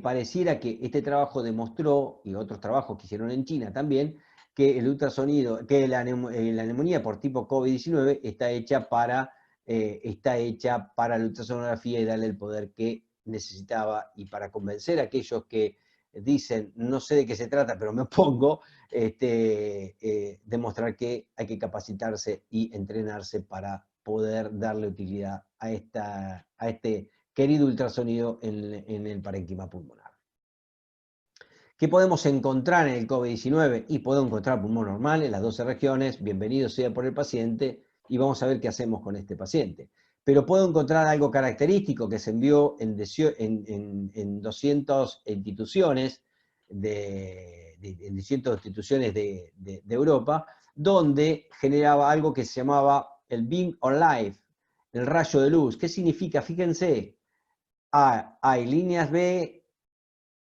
pareciera que este trabajo demostró, y otros trabajos que hicieron en China también, que el ultrasonido, que la neumonía por tipo COVID-19 está hecha para la ultrasonografía y darle el poder que necesitaba, y para convencer a aquellos que dicen, no sé de qué se trata, pero me opongo, demostrar que hay que capacitarse y entrenarse para poder darle utilidad a este querido ultrasonido en el parénquima pulmonar. ¿Qué podemos encontrar en el COVID-19? Y puedo encontrar pulmón normal en las 12 regiones, bienvenido sea por el paciente, y vamos a ver qué hacemos con este paciente. Pero puedo encontrar algo característico que se envió en 200 instituciones de Europa, donde generaba algo que se llamaba el beam of light, el rayo de luz. ¿Qué significa? Fíjense, hay líneas B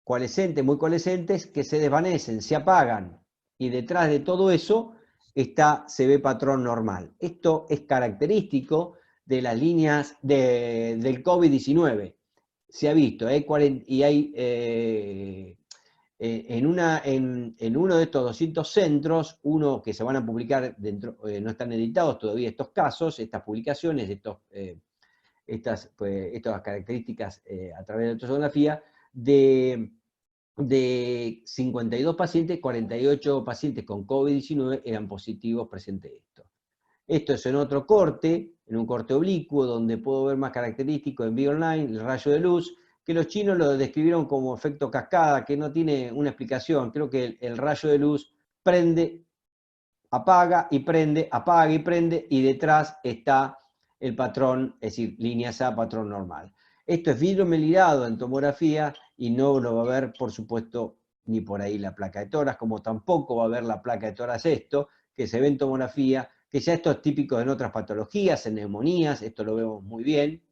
coalescentes, muy coalescentes, que se desvanecen, se apagan, y detrás de todo eso se ve patrón normal. Esto es característico de las líneas del COVID-19. Se ha visto, y hay en uno de estos 200 centros, uno que se van a publicar dentro, no están editados todavía estos casos, estas publicaciones, estas características a través de la ultrasonografía, de 52 pacientes, 48 pacientes con COVID-19 eran positivos presentes esto. Esto es en otro corte, en un corte oblicuo, donde puedo ver más característico en Be Online, el rayo de luz, que los chinos lo describieron como efecto cascada, que no tiene una explicación. Creo que el rayo de luz prende, apaga y prende, apaga y prende, y detrás está el patrón, es decir, líneas A, patrón normal. Esto es vidrio melirado en tomografía, y no lo va a ver, por supuesto, ni por ahí la placa de tórax, como tampoco va a ver la placa de tórax esto, que se ve en tomografía, que ya esto es típico en otras patologías, en neumonías, esto lo vemos muy bien,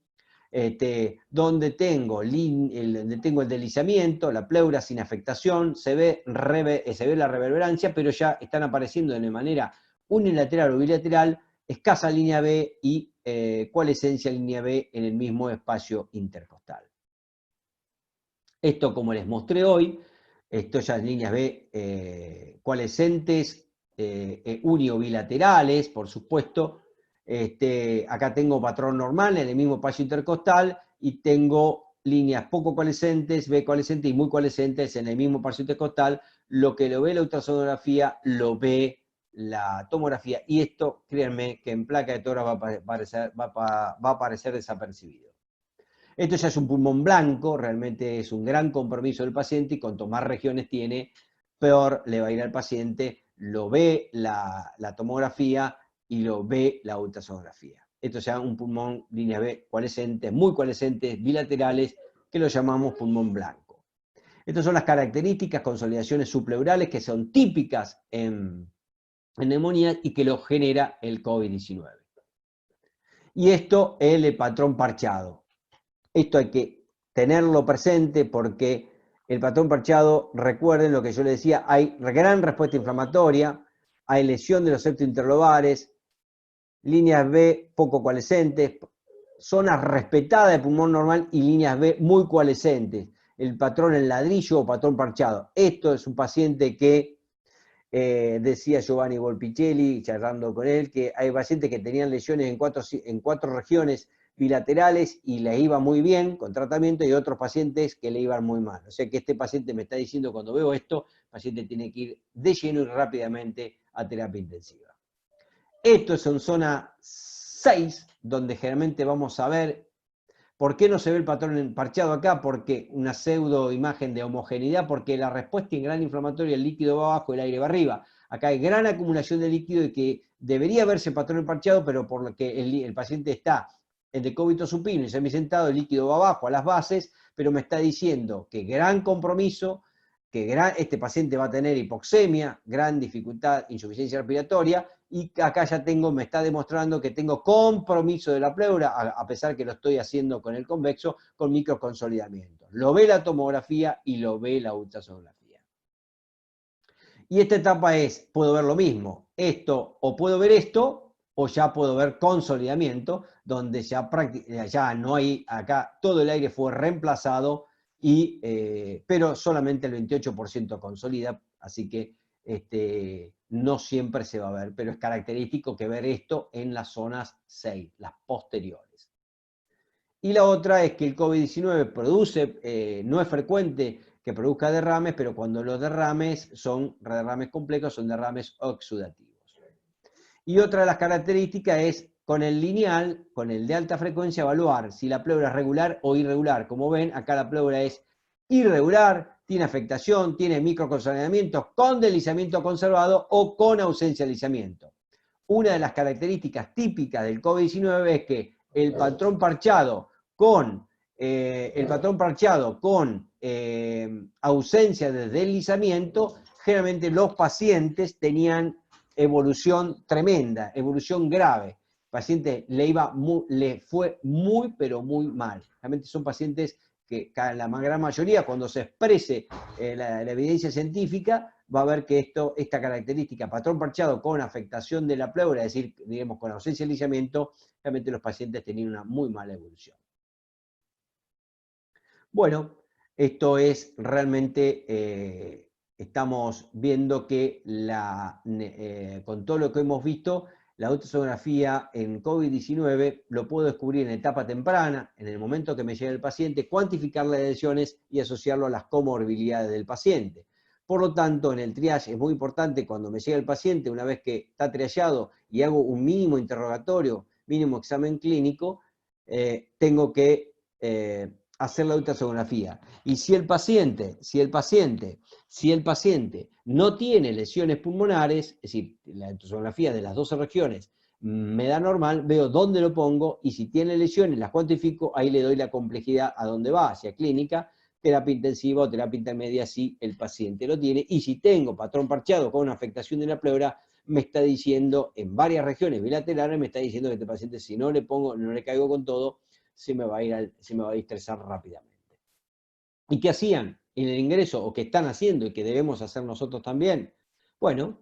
donde tengo el deslizamiento, la pleura sin afectación, se ve la reverberancia, pero ya están apareciendo de manera unilateral o bilateral escasa línea B y coalescencia línea B en el mismo espacio intercostal. Esto, como les mostré hoy, esto ya es líneas B coalescentes, uniobilaterales, por supuesto. Acá tengo patrón normal en el mismo espacio intercostal, y tengo líneas poco coalescentes, B coalescentes y muy coalescentes en el mismo espacio intercostal. Lo que lo ve la ultrasonografía, lo ve la tomografía, y esto, créanme, que en placa de tórax va a aparecer desapercibido. Esto ya es un pulmón blanco, realmente es un gran compromiso del paciente, y cuanto más regiones tiene, peor le va a ir al paciente. Lo ve la tomografía y lo ve la ultrasonografía. Esto ya es un pulmón línea B coalescentes, muy coalescentes, bilaterales, que lo llamamos pulmón blanco. Estas son las características, consolidaciones subpleurales que son típicas en neumonía y que lo genera el COVID-19. Y esto es el patrón parchado. Esto hay que tenerlo presente, porque el patrón parchado, recuerden lo que yo les decía, hay gran respuesta inflamatoria, hay lesión de los septos interlobares, líneas B poco coalescentes, zonas respetadas de pulmón normal y líneas B muy coalescentes. El patrón en ladrillo o patrón parchado. Esto es un paciente que, decía Giovanni Volpicelli, charlando con él, que hay pacientes que tenían lesiones en cuatro regiones bilaterales y le iba muy bien con tratamiento, y otros pacientes que le iban muy mal. O sea que este paciente me está diciendo, cuando veo esto, el paciente tiene que ir de lleno y rápidamente a terapia intensiva. Esto es en zona 6, donde generalmente vamos a ver. ¿Por qué no se ve el patrón parchado acá? Porque una pseudo imagen de homogeneidad, porque la respuesta en gran inflamatoria, el líquido va abajo, el aire va arriba. Acá hay gran acumulación de líquido, y que debería verse patrón parchado, pero por lo que el paciente está en decúbito supino y semisentado, el líquido va abajo a las bases, pero me está diciendo que gran compromiso que este paciente va a tener hipoxemia, gran dificultad, insuficiencia respiratoria, y acá ya me está demostrando que tengo compromiso de la pleura, a pesar que lo estoy haciendo con el convexo, con microconsolidamiento. Lo ve la tomografía y lo ve la ultrasonografía. Y esta etapa es, puedo ver lo mismo, esto, o puedo ver esto, o ya puedo ver consolidamiento, donde ya no hay, acá todo el aire fue reemplazado, pero solamente el 28% consolida, así que no siempre se va a ver, pero es característico que ver esto en las zonas 6, las posteriores. Y la otra es que el COVID-19 produce, no es frecuente que produzca derrames, pero cuando los derrames son derrames complejos, son derrames oxidativos. Y otra de las características es, con el lineal, con el de alta frecuencia, evaluar si la pleura es regular o irregular. Como ven, acá la pleura es irregular, tiene afectación, tiene microconsolidamiento con deslizamiento conservado o con ausencia de deslizamiento. Una de las características típicas del COVID-19 es que el patrón parchado con ausencia de deslizamiento, generalmente los pacientes tenían evolución tremenda, evolución grave. El paciente le fue muy, pero muy mal. Realmente son pacientes que la gran mayoría, cuando se exprese la evidencia científica, va a ver que esta característica, patrón parchado con afectación de la pleura, es decir, digamos, con ausencia de deslizamiento, realmente los pacientes tenían una muy mala evolución. Bueno, esto es realmente, estamos viendo que con todo lo que hemos visto, la ultrasonografía en COVID-19 lo puedo descubrir en etapa temprana, en el momento que me llega el paciente, cuantificar las lesiones y asociarlo a las comorbilidades del paciente. Por lo tanto, en el triage es muy importante cuando me llega el paciente, una vez que está triageado y hago un mínimo interrogatorio, mínimo examen clínico, tengo que hacer la ultrasonografía. Y si el paciente no tiene lesiones pulmonares, es decir, la ultrasonografía de las 12 regiones me da normal, veo dónde lo pongo y si tiene lesiones las cuantifico, ahí le doy la complejidad a dónde va, hacia clínica, terapia intensiva o terapia intermedia si el paciente lo tiene. Y si tengo patrón parchado con una afectación de la pleura, me está diciendo en varias regiones bilaterales, me está diciendo que este paciente, si no le caigo con todo, se me va a estresar rápidamente. ¿Y qué hacían en el ingreso, o qué están haciendo y que debemos hacer nosotros también? Bueno,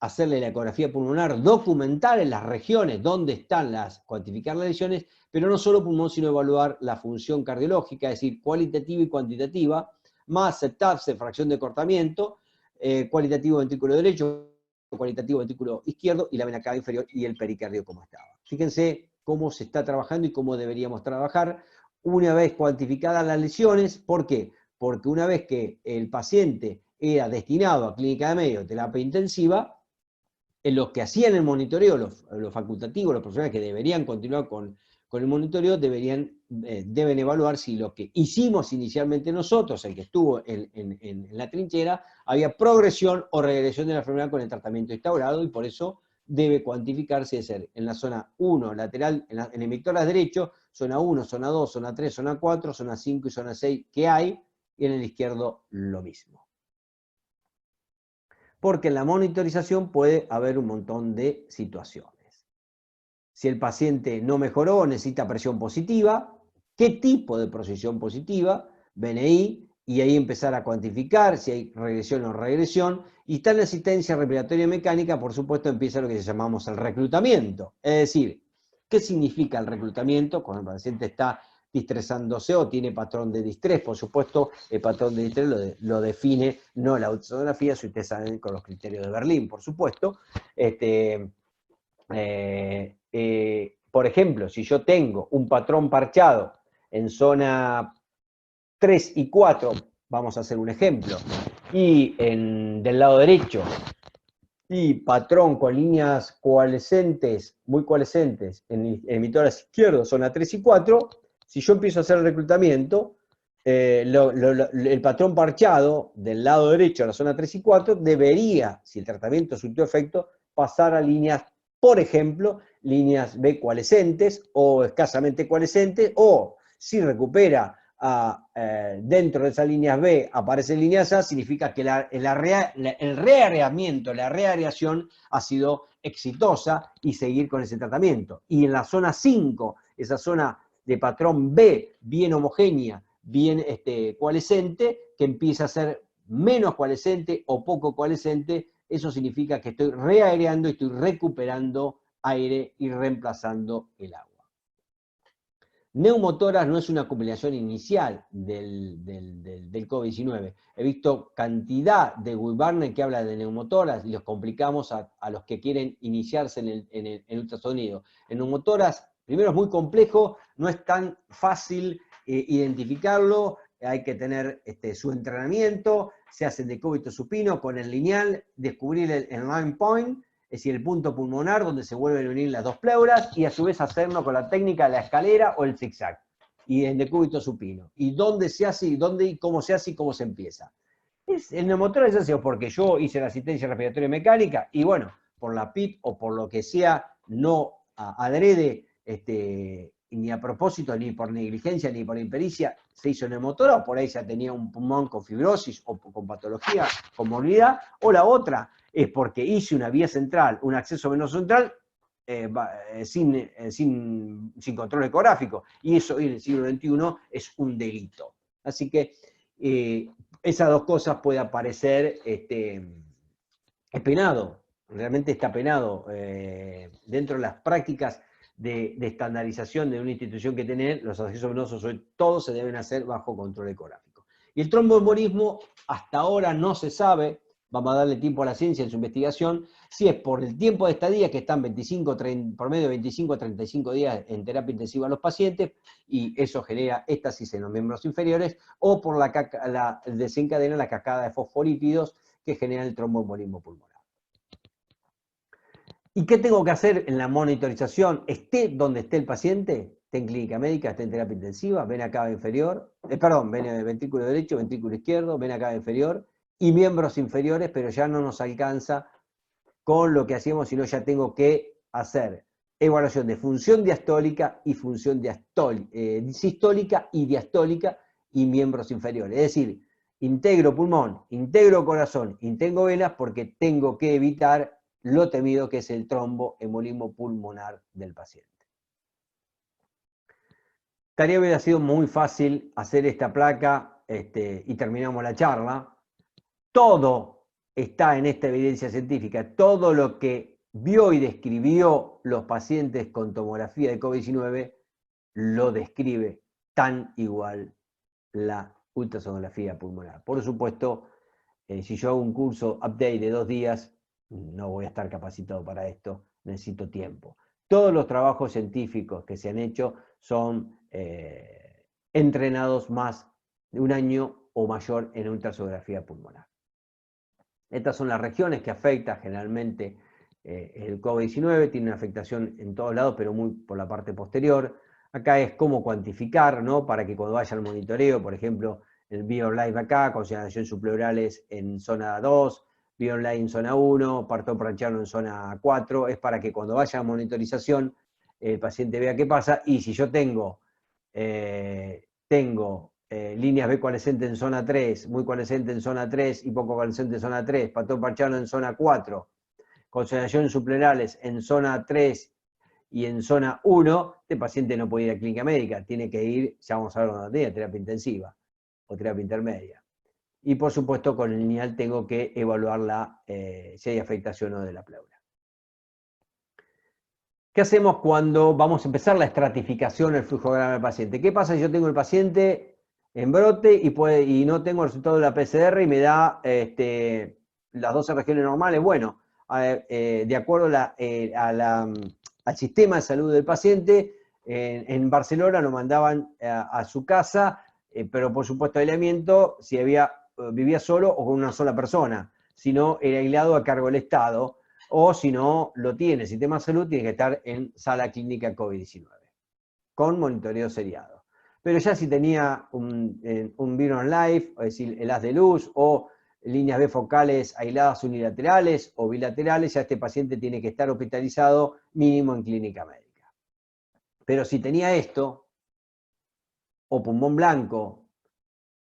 hacerle la ecografía pulmonar, documentar en las regiones donde están cuantificar las lesiones, pero no solo pulmón, sino evaluar la función cardiológica, es decir, cualitativa y cuantitativa, más aceptarse fracción de cortamiento, cualitativo ventrículo derecho, cualitativo ventrículo izquierdo y la vena cava inferior y el pericardio como estaba. Fíjense cómo se está trabajando y cómo deberíamos trabajar una vez cuantificadas las lesiones. ¿Por qué? Porque una vez que el paciente era destinado a clínica de medio, terapia intensiva, en los que hacían el monitoreo, los facultativos, los profesionales que deberían continuar con el monitoreo, deben evaluar si lo que hicimos inicialmente nosotros, el que estuvo en la trinchera, había progresión o regresión de la enfermedad con el tratamiento instaurado, y por eso debe cuantificarse de ser en la zona 1 lateral, en el mictórax derecho, zona 1, zona 2, zona 3, zona 4, zona 5 y zona 6 que hay, y en el izquierdo lo mismo. Porque en la monitorización puede haber un montón de situaciones. Si el paciente no mejoró, necesita presión positiva, qué tipo de presión positiva, BNI, y ahí empezar a cuantificar si hay regresión o regresión, y está en la asistencia respiratoria mecánica, por supuesto empieza lo que llamamos el reclutamiento. Es decir, ¿qué significa el reclutamiento? Cuando el paciente está distresándose o tiene patrón de distrés. Por supuesto, el patrón de distrés lo define no la ultrasonografía, si ustedes saben, con los criterios de Berlín, por supuesto. Por ejemplo, si yo tengo un patrón parchado en zona 3 y 4, vamos a hacer un ejemplo, y del lado derecho, y patrón con líneas coalescentes, muy coalescentes, en mi tórax izquierdo, zona 3 y 4, si yo empiezo a hacer el reclutamiento, el patrón parchado del lado derecho a la zona 3 y 4 debería, si el tratamiento surtió efecto, pasar a líneas, por ejemplo, líneas B coalescentes o escasamente coalescentes, o si recupera dentro de esas líneas B aparecen líneas A, significa que el reareamiento, la reareación ha sido exitosa y seguir con ese tratamiento. Y en la zona 5, esa zona de patrón B, bien homogénea, bien coalescente, que empieza a ser menos coalescente o poco coalescente, eso significa que estoy reaereando y estoy recuperando aire y reemplazando el agua. Neumotórax no es una combinación inicial del COVID-19. He visto cantidad de Guibarne que habla de neumotórax y los complicamos a los que quieren iniciarse en el ultrasonido. El neumotórax, primero, es muy complejo, no es tan fácil identificarlo, hay que tener su entrenamiento, se hace el decúbito supino con el lineal, descubrir el line point, es decir, el punto pulmonar donde se vuelven a unir las dos pleuras, y a su vez hacerlo con la técnica de la escalera o el zigzag, y el decúbito supino. Y dónde se hace, y dónde y cómo se hace y cómo se empieza. El neumotórax es así, porque yo hice la asistencia respiratoria mecánica, y bueno, por la PIP o por lo que sea, no adrede, ni a propósito, ni por negligencia, ni por impericia, se hizo neumotórax, o por ahí ya tenía un pulmón con fibrosis o con patología, con movilidad, o la otra es porque hice una vía central, un acceso venoso central, sin control ecográfico, y eso hoy en el siglo XXI es un delito. Así que esas dos cosas pueden parecer, es penado, realmente está penado, dentro de las prácticas de estandarización de una institución que tiene, los accesos venosos hoy todos se deben hacer bajo control ecográfico. Y el tromboembolismo hasta ahora no se sabe, vamos a darle tiempo a la ciencia en su investigación, si es por el tiempo de estadía, que están por medio de 25 a 35 días en terapia intensiva a los pacientes, y eso genera éstasis en los miembros inferiores, o por desencadena la cascada de fosfolípidos que genera el tromboembolismo pulmonar. ¿Y qué tengo que hacer en la monitorización? Esté donde esté el paciente, esté en clínica médica, esté en terapia intensiva, vena cava inferior, ven ventrículo derecho, ventrículo izquierdo, vena cava inferior, y miembros inferiores, pero ya no nos alcanza con lo que hacíamos, sino ya tengo que hacer evaluación de función diastólica y función sistólica y diastólica y miembros inferiores. Es decir, integro pulmón, integro corazón, integro venas, porque tengo que evitar lo temido que es el tromboembolismo pulmonar del paciente. Tarea hubiera sido muy fácil hacer esta placa y terminamos la charla. Todo está en esta evidencia científica, todo lo que vio y describió los pacientes con tomografía de COVID-19 lo describe tan igual la ultrasonografía pulmonar. Por supuesto, si yo hago un curso update de 2 días, no voy a estar capacitado para esto, necesito tiempo. Todos los trabajos científicos que se han hecho son entrenados más de 1 año o mayor en ultrasonografía pulmonar. Estas son las regiones que afecta generalmente el COVID-19, tiene una afectación en todos lados, pero muy por la parte posterior. Acá es cómo cuantificar, ¿no? Para que cuando vaya al monitoreo, por ejemplo, el BioLive acá, consideración subpleurales en zona 2, BioLive en zona 1, parto branchiano en zona 4, es para que cuando vaya a monitorización el paciente vea qué pasa, y si yo tengo líneas B coalescente en zona 3, muy coalescente en zona 3 y poco coalescente en zona 3, patrón parchano en zona 4, concentración subpleurales en zona 3 y en zona 1, este paciente no puede ir a clínica médica, tiene que ir, ya vamos a ver dónde tiene, terapia intensiva o terapia intermedia. Y por supuesto con el lineal tengo que evaluar si hay afectación o no de la pleura. ¿Qué hacemos cuando vamos a empezar la estratificación del flujograma del paciente? ¿Qué pasa si yo tengo el paciente en brote y no tengo el resultado de la PCR y me da las 12 regiones normales? Bueno, de acuerdo al sistema de salud del paciente, en Barcelona lo mandaban a su casa, pero por supuesto aislamiento si vivía solo o con una sola persona, si no era aislado a cargo del Estado, o si no lo tiene el sistema de salud, tiene que estar en sala clínica COVID-19, con monitoreo seriado. Pero ya si tenía un virus live, es decir, el haz de luz, o líneas B focales aisladas unilaterales o bilaterales, ya este paciente tiene que estar hospitalizado mínimo en clínica médica. Pero si tenía esto, o pulmón blanco,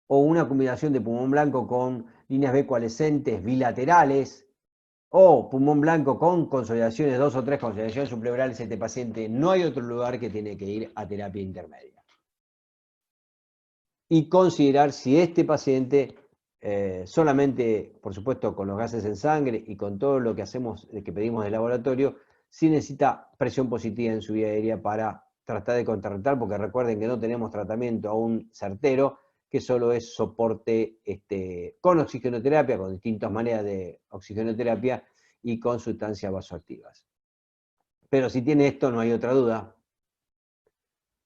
o una combinación de pulmón blanco con líneas B coalescentes bilaterales, o pulmón blanco con consolidaciones, 2 o 3 consolidaciones subpleurales, este paciente no hay otro lugar que tiene que ir a terapia intermedia. Y considerar si este paciente, solamente, por supuesto, con los gases en sangre y con todo lo que hacemos, que pedimos del laboratorio, si necesita presión positiva en su vía aérea para tratar de contrarrestar, porque recuerden que no tenemos tratamiento aún certero, que solo es soporte con oxigenoterapia, con distintas maneras de oxigenoterapia y con sustancias vasoactivas. Pero si tiene esto, no hay otra duda.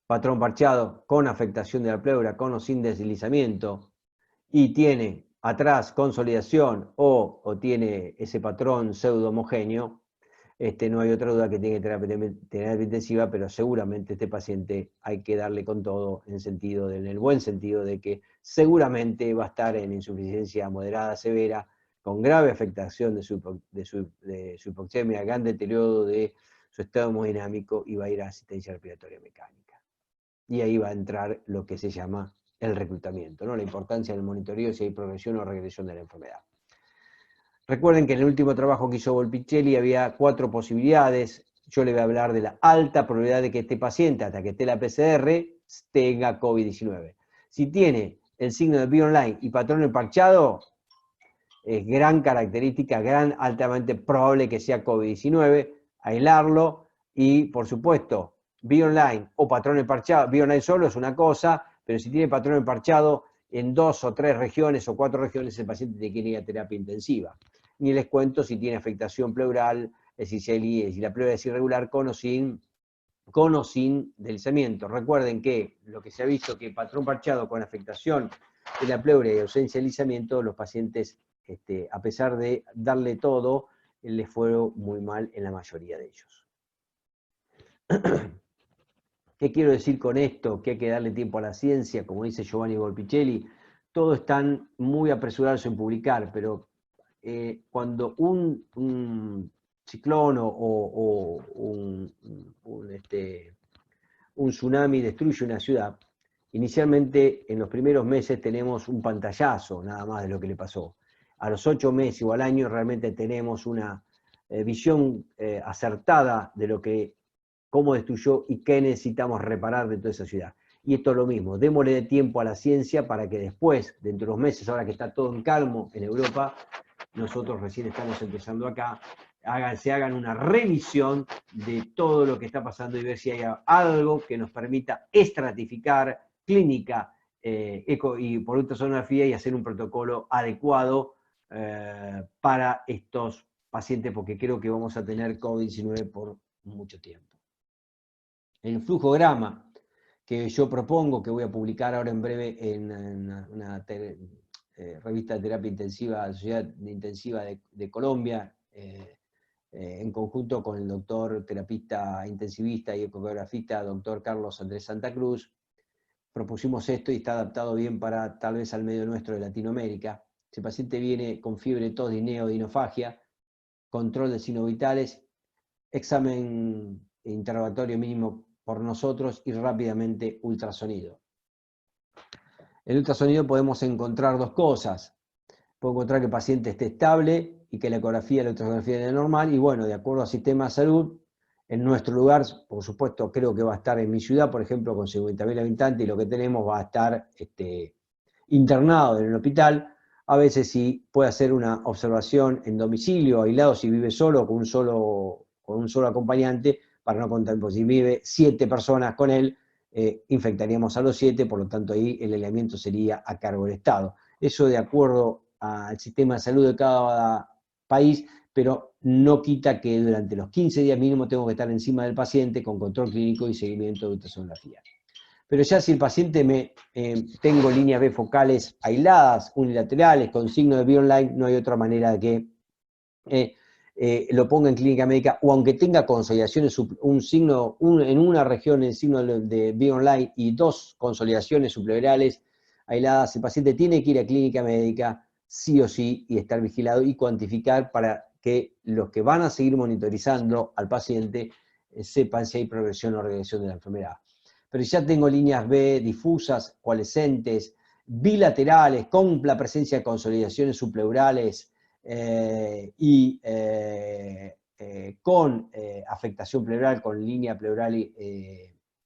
Patrón parcheado, con afectación de la pleura, con o sin deslizamiento, y tiene atrás consolidación o tiene ese patrón pseudo homogéneo, no hay otra duda que tiene terapia intensiva, pero seguramente este paciente hay que darle con todo en el buen sentido de que seguramente va a estar en insuficiencia moderada severa, con grave afectación de su hipoxemia, gran deterioro de su estado hemodinámico y va a ir a asistencia respiratoria mecánica. Y ahí va a entrar lo que se llama el reclutamiento, ¿no? La importancia del monitoreo si hay progresión o regresión de la enfermedad. Recuerden que en el último trabajo que hizo Volpicelli había 4 posibilidades. Yo le voy a hablar de la alta probabilidad de que este paciente, hasta que esté la PCR, tenga COVID-19. Si tiene el signo de BioOnline y patrón emparchado, es gran característica, altamente probable que sea COVID-19, aislarlo y, por supuesto, BioOnline o patrón emparchado, BioOnline solo es una cosa, pero si tiene patrón emparchado en 2 o 3 regiones o 4 regiones, el paciente tiene que ir a terapia intensiva. Ni les cuento si tiene afectación pleural, si la pleura es irregular, con o sin deslizamiento. Recuerden que lo que se ha visto que patrón parchado con afectación de la pleura y ausencia de deslizamiento, los pacientes, a pesar de darle todo, les fue muy mal en la mayoría de ellos. ¿Qué quiero decir con esto? Que hay que darle tiempo a la ciencia, como dice Giovanni Volpicelli. Todos están muy apresurados en publicar, pero cuando un ciclón o un tsunami destruye una ciudad, inicialmente en los primeros meses tenemos un pantallazo nada más de lo que le pasó. A los 8 meses o al año realmente tenemos una visión acertada de cómo destruyó y qué necesitamos reparar de toda esa ciudad. Y esto es lo mismo, démosle tiempo a la ciencia para que después, dentro de unos meses, ahora que está todo en calmo en Europa, nosotros recién estamos empezando acá, se hagan una revisión de todo lo que está pasando y ver si hay algo que nos permita estratificar clínica y por ultrasonografía y hacer un protocolo adecuado para estos pacientes, porque creo que vamos a tener COVID-19 por mucho tiempo. El flujograma que yo propongo, que voy a publicar ahora en breve en una revista de terapia intensiva, la Sociedad Intensiva de Colombia, en conjunto con el doctor terapista intensivista y ecografista, doctor Carlos Andrés Santa Cruz, propusimos esto y está adaptado bien para tal vez al medio nuestro de Latinoamérica. Si el paciente viene con fiebre, tos, dineo, dinofagia, control de signos vitales, examen interrogatorio mínimo por nosotros y rápidamente ultrasonido. En el ultrasonido podemos encontrar 2 cosas. Puedo encontrar que el paciente esté estable y que la ecografía y la ultrasonografía es normal, y bueno, de acuerdo al sistema de salud, en nuestro lugar, por supuesto, creo que va a estar en mi ciudad, por ejemplo, con 50.000 habitantes, y lo que tenemos va a estar internado en el hospital. A veces sí puede hacer una observación en domicilio, aislado, si vive solo, con un solo acompañante, para no contar, pues si vive 7 personas con él, infectaríamos a los 7, por lo tanto ahí el aislamiento sería a cargo del Estado. Eso de acuerdo al sistema de salud de cada país, pero no quita que durante los 15 días mínimo tengo que estar encima del paciente con control clínico y seguimiento de ultrasonografía. Pero ya si el paciente tengo líneas B focales aisladas, unilaterales, con signo de BioOnline, no hay otra manera de que lo ponga en clínica médica, o aunque tenga consolidaciones, en una región el signo de BioOnline y 2 consolidaciones subpleurales aisladas, el paciente tiene que ir a clínica médica sí o sí y estar vigilado y cuantificar para que los que van a seguir monitorizando al paciente sepan si hay progresión o regresión de la enfermedad. pero si ya tengo líneas B difusas, coalescentes, bilaterales, con la presencia de consolidaciones subpleurales y con afectación pleural, con línea pleural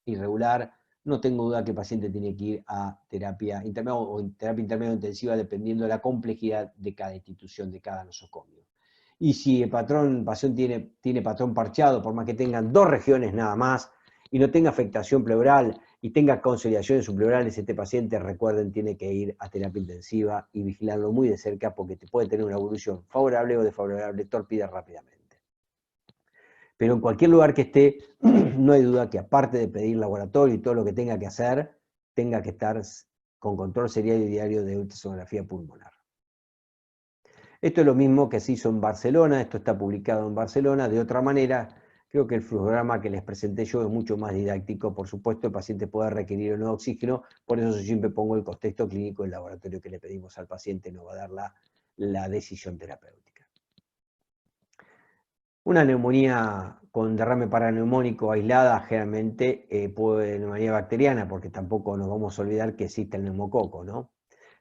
irregular, no tengo duda que el paciente tiene que ir a terapia intermedia o terapia intermedia intensiva dependiendo de la complejidad de cada institución, de cada nosocomio. Y si el paciente tiene patrón parchado, por más que tengan 2 regiones nada más, y no tenga afectación pleural y tenga consolidaciones subpleurales, este paciente, recuerden, tiene que ir a terapia intensiva y vigilarlo muy de cerca porque puede tener una evolución favorable o desfavorable, torpida rápidamente. Pero en cualquier lugar que esté, no hay duda que aparte de pedir laboratorio y todo lo que tenga que hacer, tenga que estar con control serial y diario de ultrasonografía pulmonar. Esto es lo mismo que se hizo en Barcelona, esto está publicado en Barcelona, de otra manera. Creo que el flujograma que les presenté yo es mucho más didáctico. Por supuesto, el paciente puede requerir o no oxígeno, por eso yo siempre pongo el contexto clínico del laboratorio que le pedimos al paciente, no va a dar la decisión terapéutica. Una neumonía con derrame paraneumónico aislada generalmente puede ser neumonía bacteriana, porque tampoco nos vamos a olvidar que existe el neumococo, ¿no?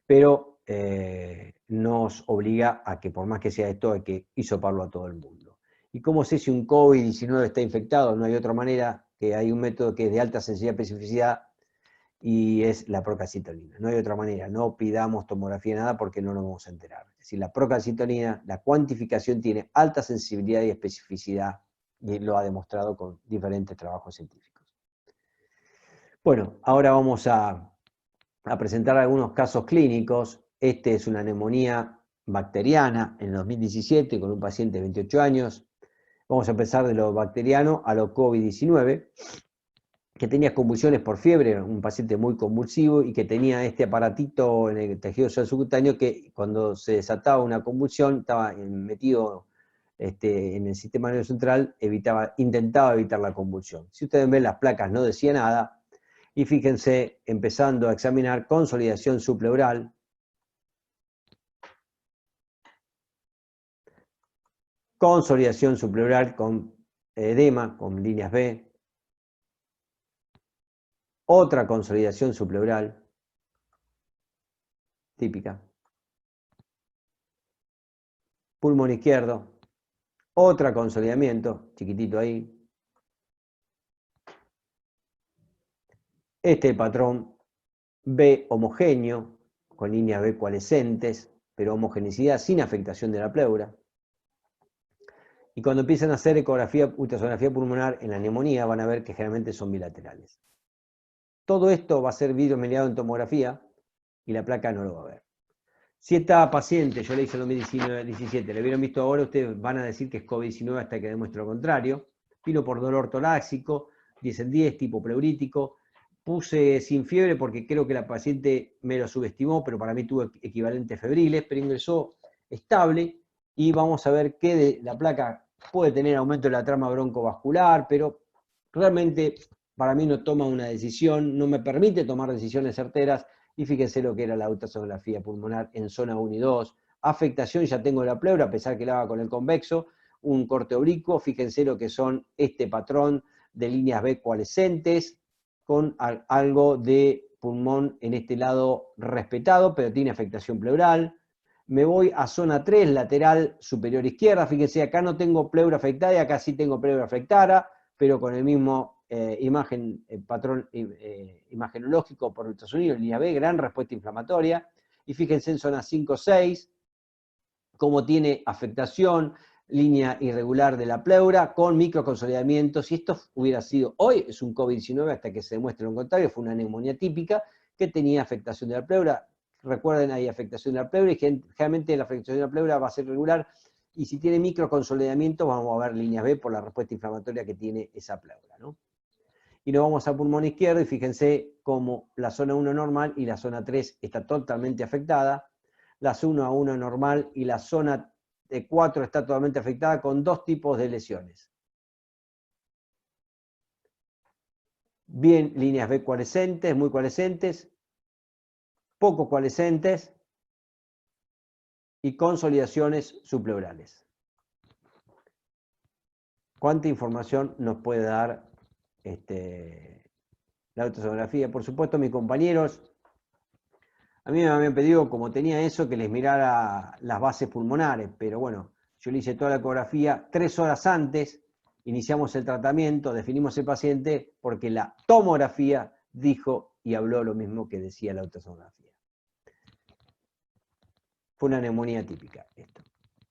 Pero nos obliga a que por más que sea esto, hay que hisoparlo a todo el mundo. ¿Y cómo sé si un COVID-19 está infectado? No hay otra manera, que hay un método que es de alta sensibilidad y especificidad y es la procalcitonina. No hay otra manera, no pidamos tomografía nada porque no nos vamos a enterar. Es decir, la procalcitonina, la cuantificación tiene alta sensibilidad y especificidad y lo ha demostrado con diferentes trabajos científicos. Bueno, ahora vamos a presentar algunos casos clínicos. Este es una neumonía bacteriana en el 2017 con un paciente de 28 años. Vamos a empezar de lo bacteriano a lo COVID-19, que tenía convulsiones por fiebre, un paciente muy convulsivo y que tenía este aparatito en el tejido subcutáneo que cuando se desataba una convulsión estaba metido en el sistema nervioso central, intentaba evitar la convulsión. Si ustedes ven, las placas no decía nada. Y fíjense, empezando a examinar consolidación subpleural, consolidación subpleural con edema, con líneas B, otra consolidación subpleural, típica, pulmón izquierdo, otra consolidamiento, chiquitito ahí. Este es el patrón B homogéneo, con líneas B coalescentes, pero homogenicidad sin afectación de la pleura. Y cuando empiezan a hacer ecografía, ultrasonografía pulmonar en la neumonía, van a ver que generalmente son bilaterales. Todo esto va a ser vidrio mediado en tomografía y la placa no lo va a ver. Si esta paciente, yo le hice en 2017, le hubieran visto ahora, ustedes van a decir que es COVID-19 hasta que demuestre lo contrario. Vino por dolor torácico, 10 en 10, tipo pleurítico. Puse sin fiebre porque creo que la paciente me lo subestimó, pero para mí tuvo equivalentes febriles, pero ingresó estable. Y vamos a ver que de la placa puede tener aumento de la trama broncovascular, pero realmente para mí no toma una decisión, no me permite tomar decisiones certeras. Y fíjense lo que era la ultrasonografía pulmonar en zona 1 y 2. Afectación, ya tengo la pleura, a pesar que la haga con el convexo. Un corte oblicuo, fíjense lo que son este patrón de líneas B coalescentes, con algo de pulmón en este lado respetado, pero tiene afectación pleural. Me voy a zona 3, lateral superior izquierda. Fíjense, acá no tengo pleura afectada y acá sí tengo pleura afectada, pero con el mismo patrón imagenológico por ultrasonido, línea B, gran respuesta inflamatoria. Y fíjense en zona 5-6, cómo tiene afectación, línea irregular de la pleura, con microconsolidamientos. Si esto hubiera sido hoy, es un COVID-19 hasta que se demuestre lo contrario, fue una neumonía típica que tenía afectación de la pleura. Recuerden, hay afectación de la pleura y generalmente la afectación de la pleura va a ser regular. Y si tiene microconsolidamientos, vamos a ver líneas B por la respuesta inflamatoria que tiene esa pleura, ¿no? Y nos vamos a pulmón izquierdo y fíjense cómo la zona 1 normal y la zona 3 está totalmente afectada. La zona 1 normal y la zona 4 está totalmente afectada con 2 tipos de lesiones. Bien, líneas B coalescentes, muy coalescentes, poco coalescentes y consolidaciones subpleurales. ¿Cuánta información nos puede dar la ultrasonografía. Por supuesto, mis compañeros, a mí me habían pedido, como tenía eso, que les mirara las bases pulmonares, pero bueno, yo le hice toda la ecografía 3 horas antes, iniciamos el tratamiento, definimos el paciente, porque la tomografía dijo y habló lo mismo que decía la ultrasonografía. Fue una neumonía típica esto.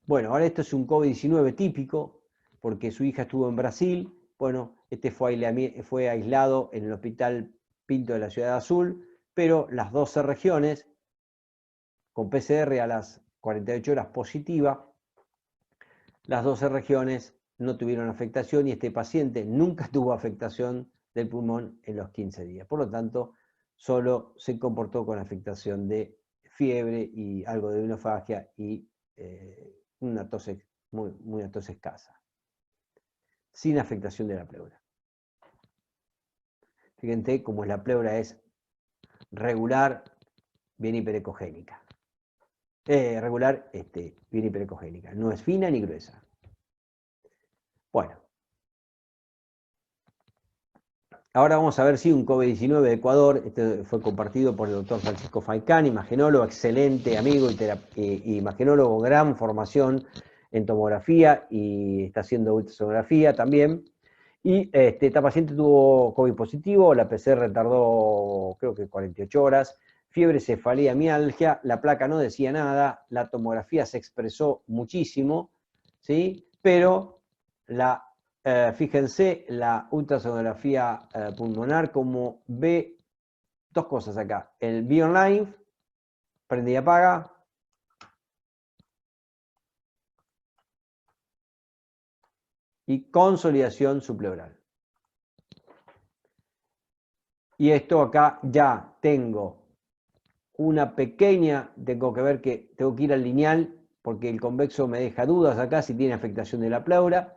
Bueno, ahora esto es un COVID-19 típico, porque su hija estuvo en Brasil. Bueno, este fue aislado en el Hospital Pinto de la Ciudad Azul, pero las 12 regiones, con PCR a las 48 horas positiva, las 12 regiones no tuvieron afectación y este paciente nunca tuvo afectación del pulmón en los 15 días. Por lo tanto, solo se comportó con afectación de fiebre y algo de inofagia y una tos una tos escasa, sin afectación de la pleura. Fíjense cómo la pleura es regular, bien hiperecogénica. Regular, bien hiperecogénica. No es fina ni gruesa. Bueno. Ahora vamos a ver si un COVID-19 de Ecuador, este fue compartido por el doctor Francisco Faicán, imagenólogo, excelente amigo y imagenólogo, gran formación en tomografía y está haciendo ultrasonografía también. Y esta paciente tuvo COVID positivo, la PCR tardó creo que 48 horas, fiebre, cefalea, mialgia, la placa no decía nada, la tomografía se expresó muchísimo, ¿sí? Pero fíjense la ultrasonografía pulmonar, como ve dos cosas acá, el Be Online, prende y apaga, y consolidación subpleural. Y esto acá ya tengo una pequeña, tengo que ir al lineal, porque el convexo me deja dudas acá si tiene afectación de la pleura.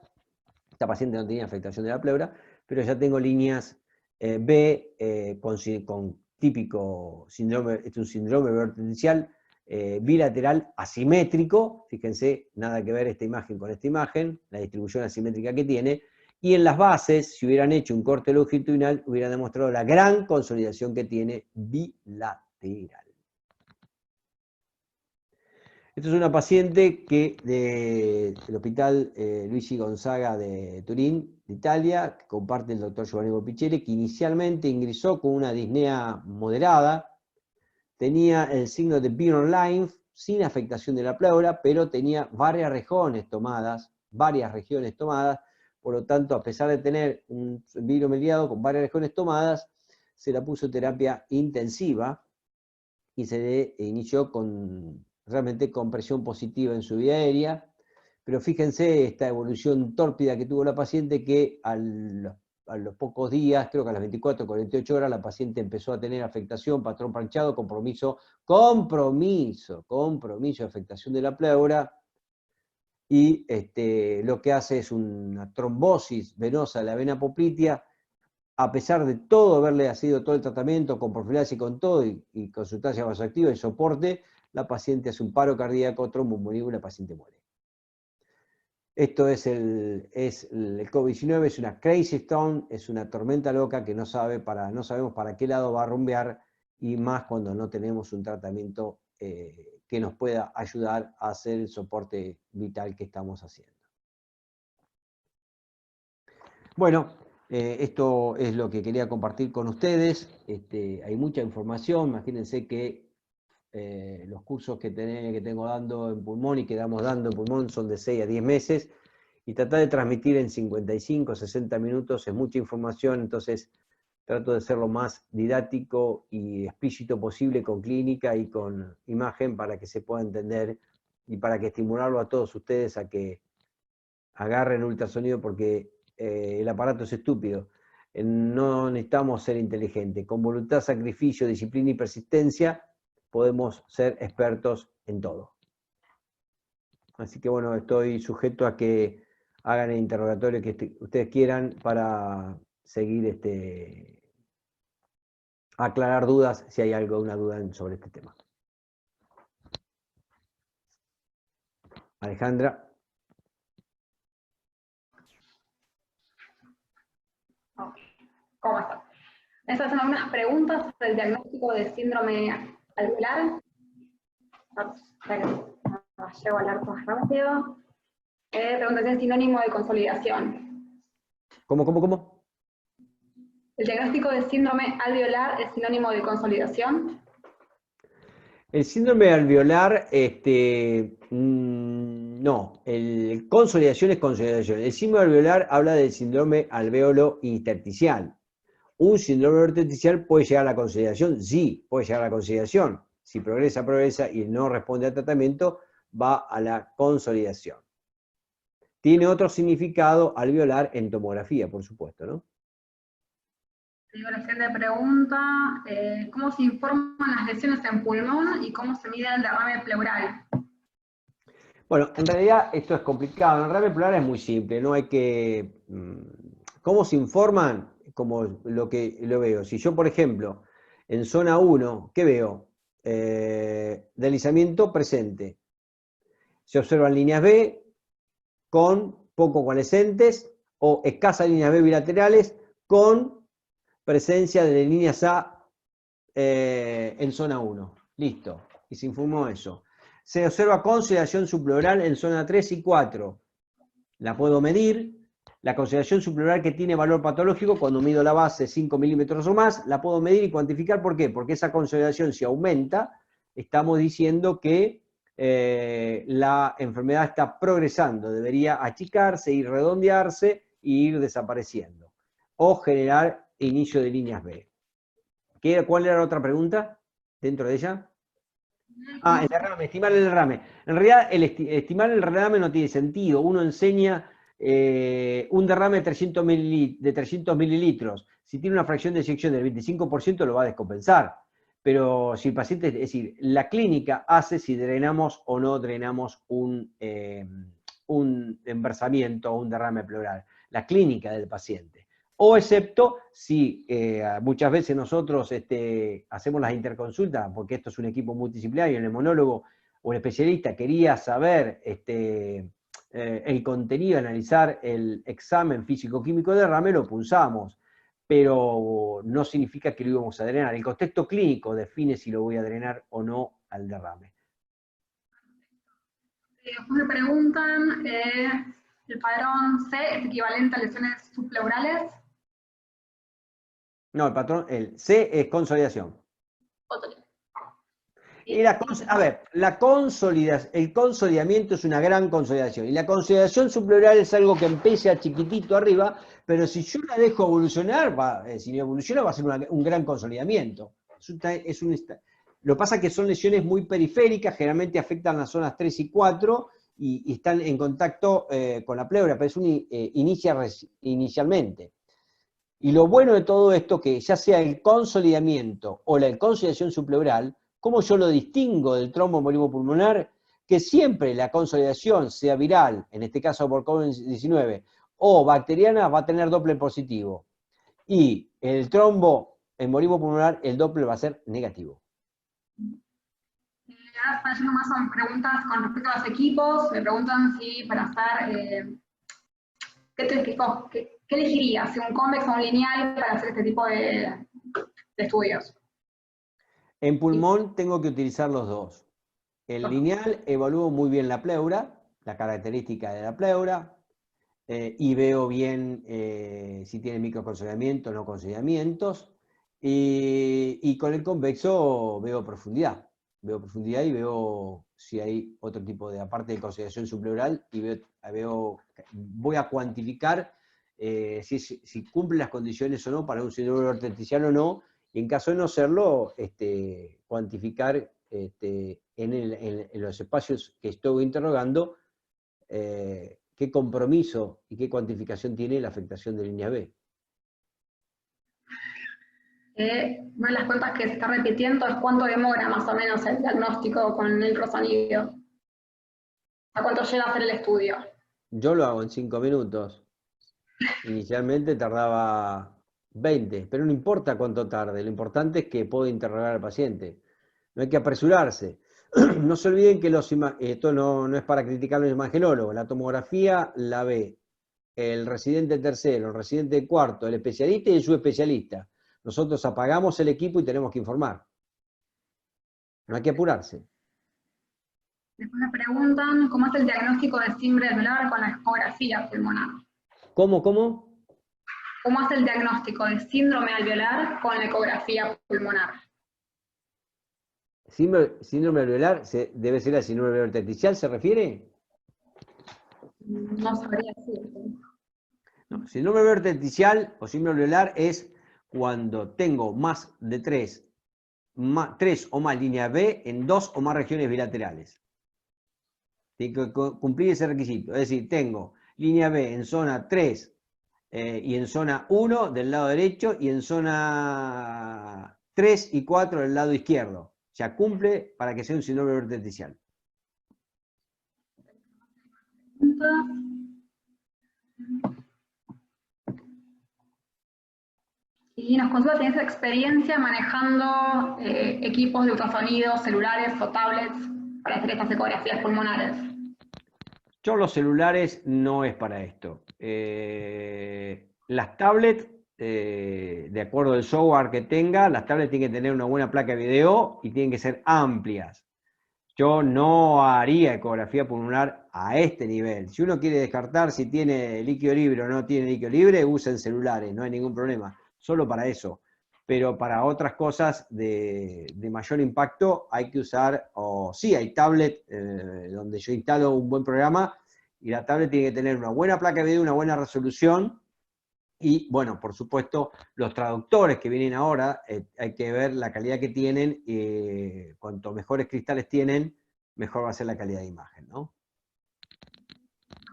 Esta paciente no tenía afectación de la pleura, pero ya tengo líneas B con típico síndrome, este es un síndrome verticial bilateral asimétrico. Fíjense, nada que ver esta imagen con esta imagen, la distribución asimétrica que tiene. Y en las bases, si hubieran hecho un corte longitudinal, hubieran demostrado la gran consolidación que tiene bilateral. Esta es una paciente que del Hospital Luigi Gonzaga de Turín, de Italia, que comparte el doctor Giovanni Volpicelli, que inicialmente ingresó con una disnea moderada, tenía el signo de Be Online, sin afectación de la pleura, pero tenía varias regiones tomadas, por lo tanto, a pesar de tener un virus mediado con varias regiones tomadas, se la puso terapia intensiva y se le inició realmente con presión positiva en su vía aérea, pero fíjense esta evolución tórpida que tuvo la paciente, que a los pocos días, creo que a las 24 o 48 horas, la paciente empezó a tener afectación, patrón planchado, compromiso de afectación de la pleura, y lo que hace es una trombosis venosa de la vena poplitea. A pesar de todo, haberle sido todo el tratamiento con profilaxis, con todo, y con sustancia vasoactiva y soporte, la paciente hace un paro cardíaco, tromboembolismo, y la paciente muere. Esto es el COVID-19, es una crazy storm, es una tormenta loca que no sabemos para qué lado va a rumbear, y más cuando no tenemos un tratamiento que nos pueda ayudar a hacer el soporte vital que estamos haciendo. Bueno, esto es lo que quería compartir con ustedes. Hay mucha información, imagínense que los cursos que tengo dando en pulmón y que damos dando en pulmón son de 6 a 10 meses, y tratar de transmitir en 55, 60 minutos es mucha información, entonces trato de ser lo más didáctico y explícito posible con clínica y con imagen para que se pueda entender y para que estimularlo a todos ustedes a que agarren ultrasonido, porque el aparato es estúpido. No necesitamos ser inteligentes. Con voluntad, sacrificio, disciplina y persistencia podemos ser expertos en todo. Así que bueno, estoy sujeto a que hagan el interrogatorio que ustedes quieran para seguir aclarar dudas, si hay alguna duda sobre este tema. Alejandra. ¿Cómo estás? Me estás haciendo pregunta sobre el diagnóstico de síndrome alveolar. Llego a hablar más rápido. Pregunta si es sinónimo de consolidación. ¿Cómo? ¿El diagnóstico de síndrome alveolar es sinónimo de consolidación? El síndrome alveolar, no, consolidación es consolidación. El síndrome alveolar habla del síndrome alveolo intersticial. ¿Un síndrome intersticial puede llegar a la consolidación? Sí, puede llegar a la consolidación. Si progresa y no responde al tratamiento, va a la consolidación. Tiene otro significado alveolar en tomografía, por supuesto, ¿no? La siguiente pregunta, ¿cómo se informan las lesiones en pulmón y cómo se mide el derrame pleural? Bueno, en realidad esto es complicado. El derrame pleural es muy simple, no hay que... ¿Cómo se informan? Como lo que lo veo. Si yo, por ejemplo, en zona 1, ¿qué veo? Deslizamiento presente. Se observan líneas B con poco coalescentes o escasas líneas B bilaterales con presencia de líneas A en zona 1. Listo. Y se informó eso. Se observa consolidación subpleural en zona 3 y 4. La puedo medir. La consolidación subpleural que tiene valor patológico, cuando mido la base 5 milímetros o más, la puedo medir y cuantificar. ¿Por qué? Porque esa consolidación, si aumenta, estamos diciendo que la enfermedad está progresando. Debería achicarse, ir redondearse e ir desapareciendo. O generar inicio de líneas B. ¿Cuál era la otra pregunta dentro de ella? Ah, el derrame, estimar el derrame. En realidad, estimar el derrame no tiene sentido. Uno enseña un derrame de 300 mililitros. Si tiene una fracción de eyección del 25%, lo va a descompensar. Pero si el paciente, es decir, la clínica hace si drenamos o no drenamos un embalsamiento o un derrame pleural. La clínica del paciente. O excepto si muchas veces nosotros hacemos las interconsultas, porque esto es un equipo multidisciplinario, el neumólogo o el especialista quería saber el contenido, analizar el examen físico-químico de derrame, lo pulsamos, pero no significa que lo íbamos a drenar. El contexto clínico define si lo voy a drenar o no al derrame. Después me preguntan, ¿el padrón C es equivalente a lesiones subpleurales? No, el C es consolidación. A ver, el consolidamiento es una gran consolidación. Y la consolidación subpleural es algo que empieza chiquitito arriba, pero si yo la dejo evolucionar, si no evoluciona va a ser un gran consolidamiento. Lo que pasa es que son lesiones muy periféricas, generalmente afectan las zonas 3 y 4 y están en contacto con la pleura, pero inicia inicialmente. Y lo bueno de todo esto, que ya sea el consolidamiento o la consolidación subpleural, ¿cómo yo lo distingo del tromboembolismo pulmonar? Que siempre la consolidación, sea viral, en este caso por COVID-19, o bacteriana, va a tener Doppler positivo. Y el tromboembolismo pulmonar, el Doppler va a ser negativo. Ahora están yendo más a preguntas con respecto a los equipos. Me preguntan si para hacer... ¿Qué elegirías? ¿Si un convex o un lineal para hacer este tipo de estudios? En pulmón tengo que utilizar los dos. El lineal evalúo muy bien la pleura, la característica de la pleura, y veo bien si tiene microconsolidamiento o no consolidamientos. Y con el convexo veo profundidad. Veo profundidad y veo si hay otro tipo de, aparte de consolidación subpleural, y voy a cuantificar si cumple las condiciones o no para un síndrome artificial o no, y en caso de no serlo, cuantificar en los espacios que estoy interrogando qué compromiso y qué cuantificación tiene la afectación de línea B. Una de las preguntas que se está repitiendo es cuánto demora más o menos el diagnóstico con el ultrasonido. ¿A cuánto llega a hacer el estudio? Yo lo hago en 5 minutos. Inicialmente tardaba 20, pero no importa cuánto tarde, lo importante es que puedo interrogar al paciente. No hay que apresurarse. No se olviden que esto no es para criticar a los imagenólogos, la tomografía la ve el residente tercero, el residente cuarto, el especialista y el subespecialista. Nosotros apagamos el equipo y tenemos que informar. No hay que apurarse. Después me preguntan cómo es el diagnóstico de síndrome alveolar con la ecografía pulmonar. ¿Cómo? ¿Cómo es el diagnóstico de síndrome alveolar con la ecografía pulmonar? Síndrome alveolar, ¿debe ser el síndrome alveolar intersticial, se refiere? No sabría decirte. No, síndrome alveolar intersticial o síndrome alveolar es cuando tengo más de 3 o más líneas B en 2 o más regiones bilaterales. Tiene que cumplir ese requisito. Es decir, tengo línea B en zona 3 y en zona 1 del lado derecho y en zona 3 y 4 del lado izquierdo. Ya cumple para que sea un síndrome alveolar intersticial. Y nos consulta si tienes experiencia manejando equipos de ultrasonido, celulares o tablets para hacer estas ecografías pulmonares. Yo los celulares no es para esto. Las tablets, de acuerdo al software que tenga, las tablets tienen que tener una buena placa de video y tienen que ser amplias. Yo no haría ecografía pulmonar a este nivel. Si uno quiere descartar si tiene líquido libre o no tiene líquido libre, usen celulares, no hay ningún problema. Solo para eso. Pero para otras cosas de mayor impacto hay que usar, o sí, hay tablet donde yo instalo un buen programa y la tablet tiene que tener una buena placa de video, una buena resolución y, bueno, por supuesto, los traductores que vienen ahora, hay que ver la calidad que tienen, cuanto mejores cristales tienen, mejor va a ser la calidad de imagen, ¿no?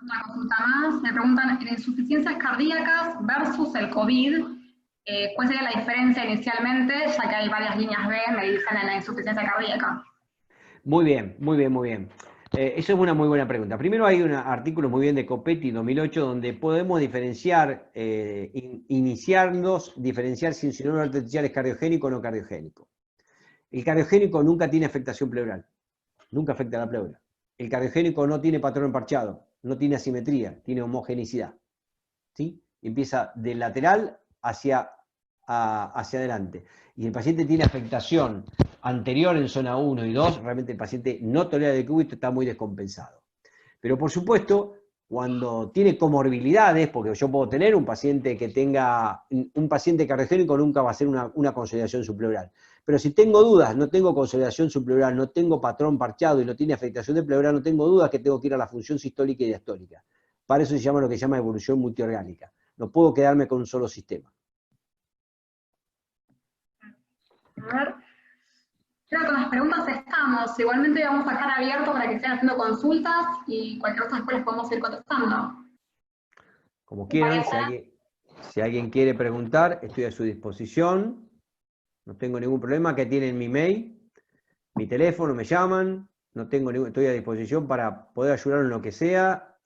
Una consulta más, me preguntan, en insuficiencias cardíacas versus el COVID, ¿cuál sería la diferencia inicialmente, ya que hay varias líneas B, me dicen, en la insuficiencia cardíaca? Muy bien, muy bien, muy bien. Eso es una muy buena pregunta. Primero hay un artículo muy bien de Copetti 2008 donde podemos diferenciar, diferenciar si un síndrome arterial es cardiogénico o no cardiogénico. El cardiogénico nunca tiene afectación pleural, nunca afecta a la pleura. El cardiogénico no tiene patrón emparchado, no tiene asimetría, tiene homogenicidad. ¿Sí? Empieza del lateral hacia adelante. Y el paciente tiene afectación anterior en zona 1 y 2, realmente el paciente no tolera el cúbito, está muy descompensado. Pero por supuesto, cuando tiene comorbilidades, porque yo puedo tener un paciente que tenga, un paciente cardiogénico nunca va a hacer una consolidación subpleural. Pero si tengo dudas, no tengo consolidación subpleural, no tengo patrón parchado y no tiene afectación de pleura, no tengo dudas que tengo que ir a la función sistólica y diastólica. Para eso se llama lo que se llama evolución multiorgánica. No puedo quedarme con un solo sistema. A ver, creo que con las preguntas estamos. Igualmente vamos a dejar abierto para que sigan haciendo consultas y cualquier cosa después les podemos ir contestando. Como quieran, si alguien quiere preguntar, estoy a su disposición. No tengo ningún problema, que tienen mi mail, mi teléfono, me llaman. No tengo estoy a disposición para poder ayudar en lo que sea.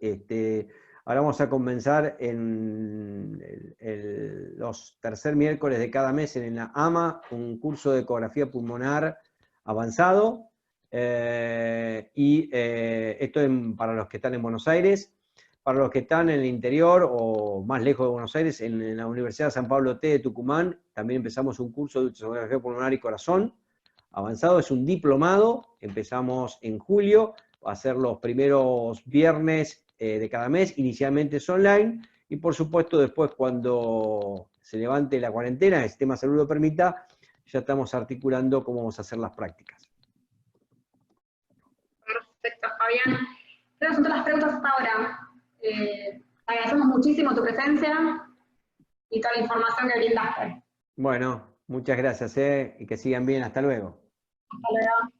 Ahora vamos a comenzar en los tercer miércoles de cada mes en la AMA, un curso de ecografía pulmonar avanzado. Esto para los que están en Buenos Aires. Para los que están en el interior o más lejos de Buenos Aires, en la Universidad San Pablo T de Tucumán, también empezamos un curso de ultrasonografía pulmonar y corazón avanzado. Es un diplomado, empezamos en julio, va a ser los primeros viernes de cada mes, inicialmente es online, y por supuesto después cuando se levante la cuarentena, el sistema de salud lo permita, ya estamos articulando cómo vamos a hacer las prácticas. Perfecto, Fabián. Creo que son todas las preguntas hasta ahora. Agradecemos muchísimo tu presencia y toda la información que brindaste. Bueno, muchas gracias y que sigan bien. Hasta luego. Hasta luego.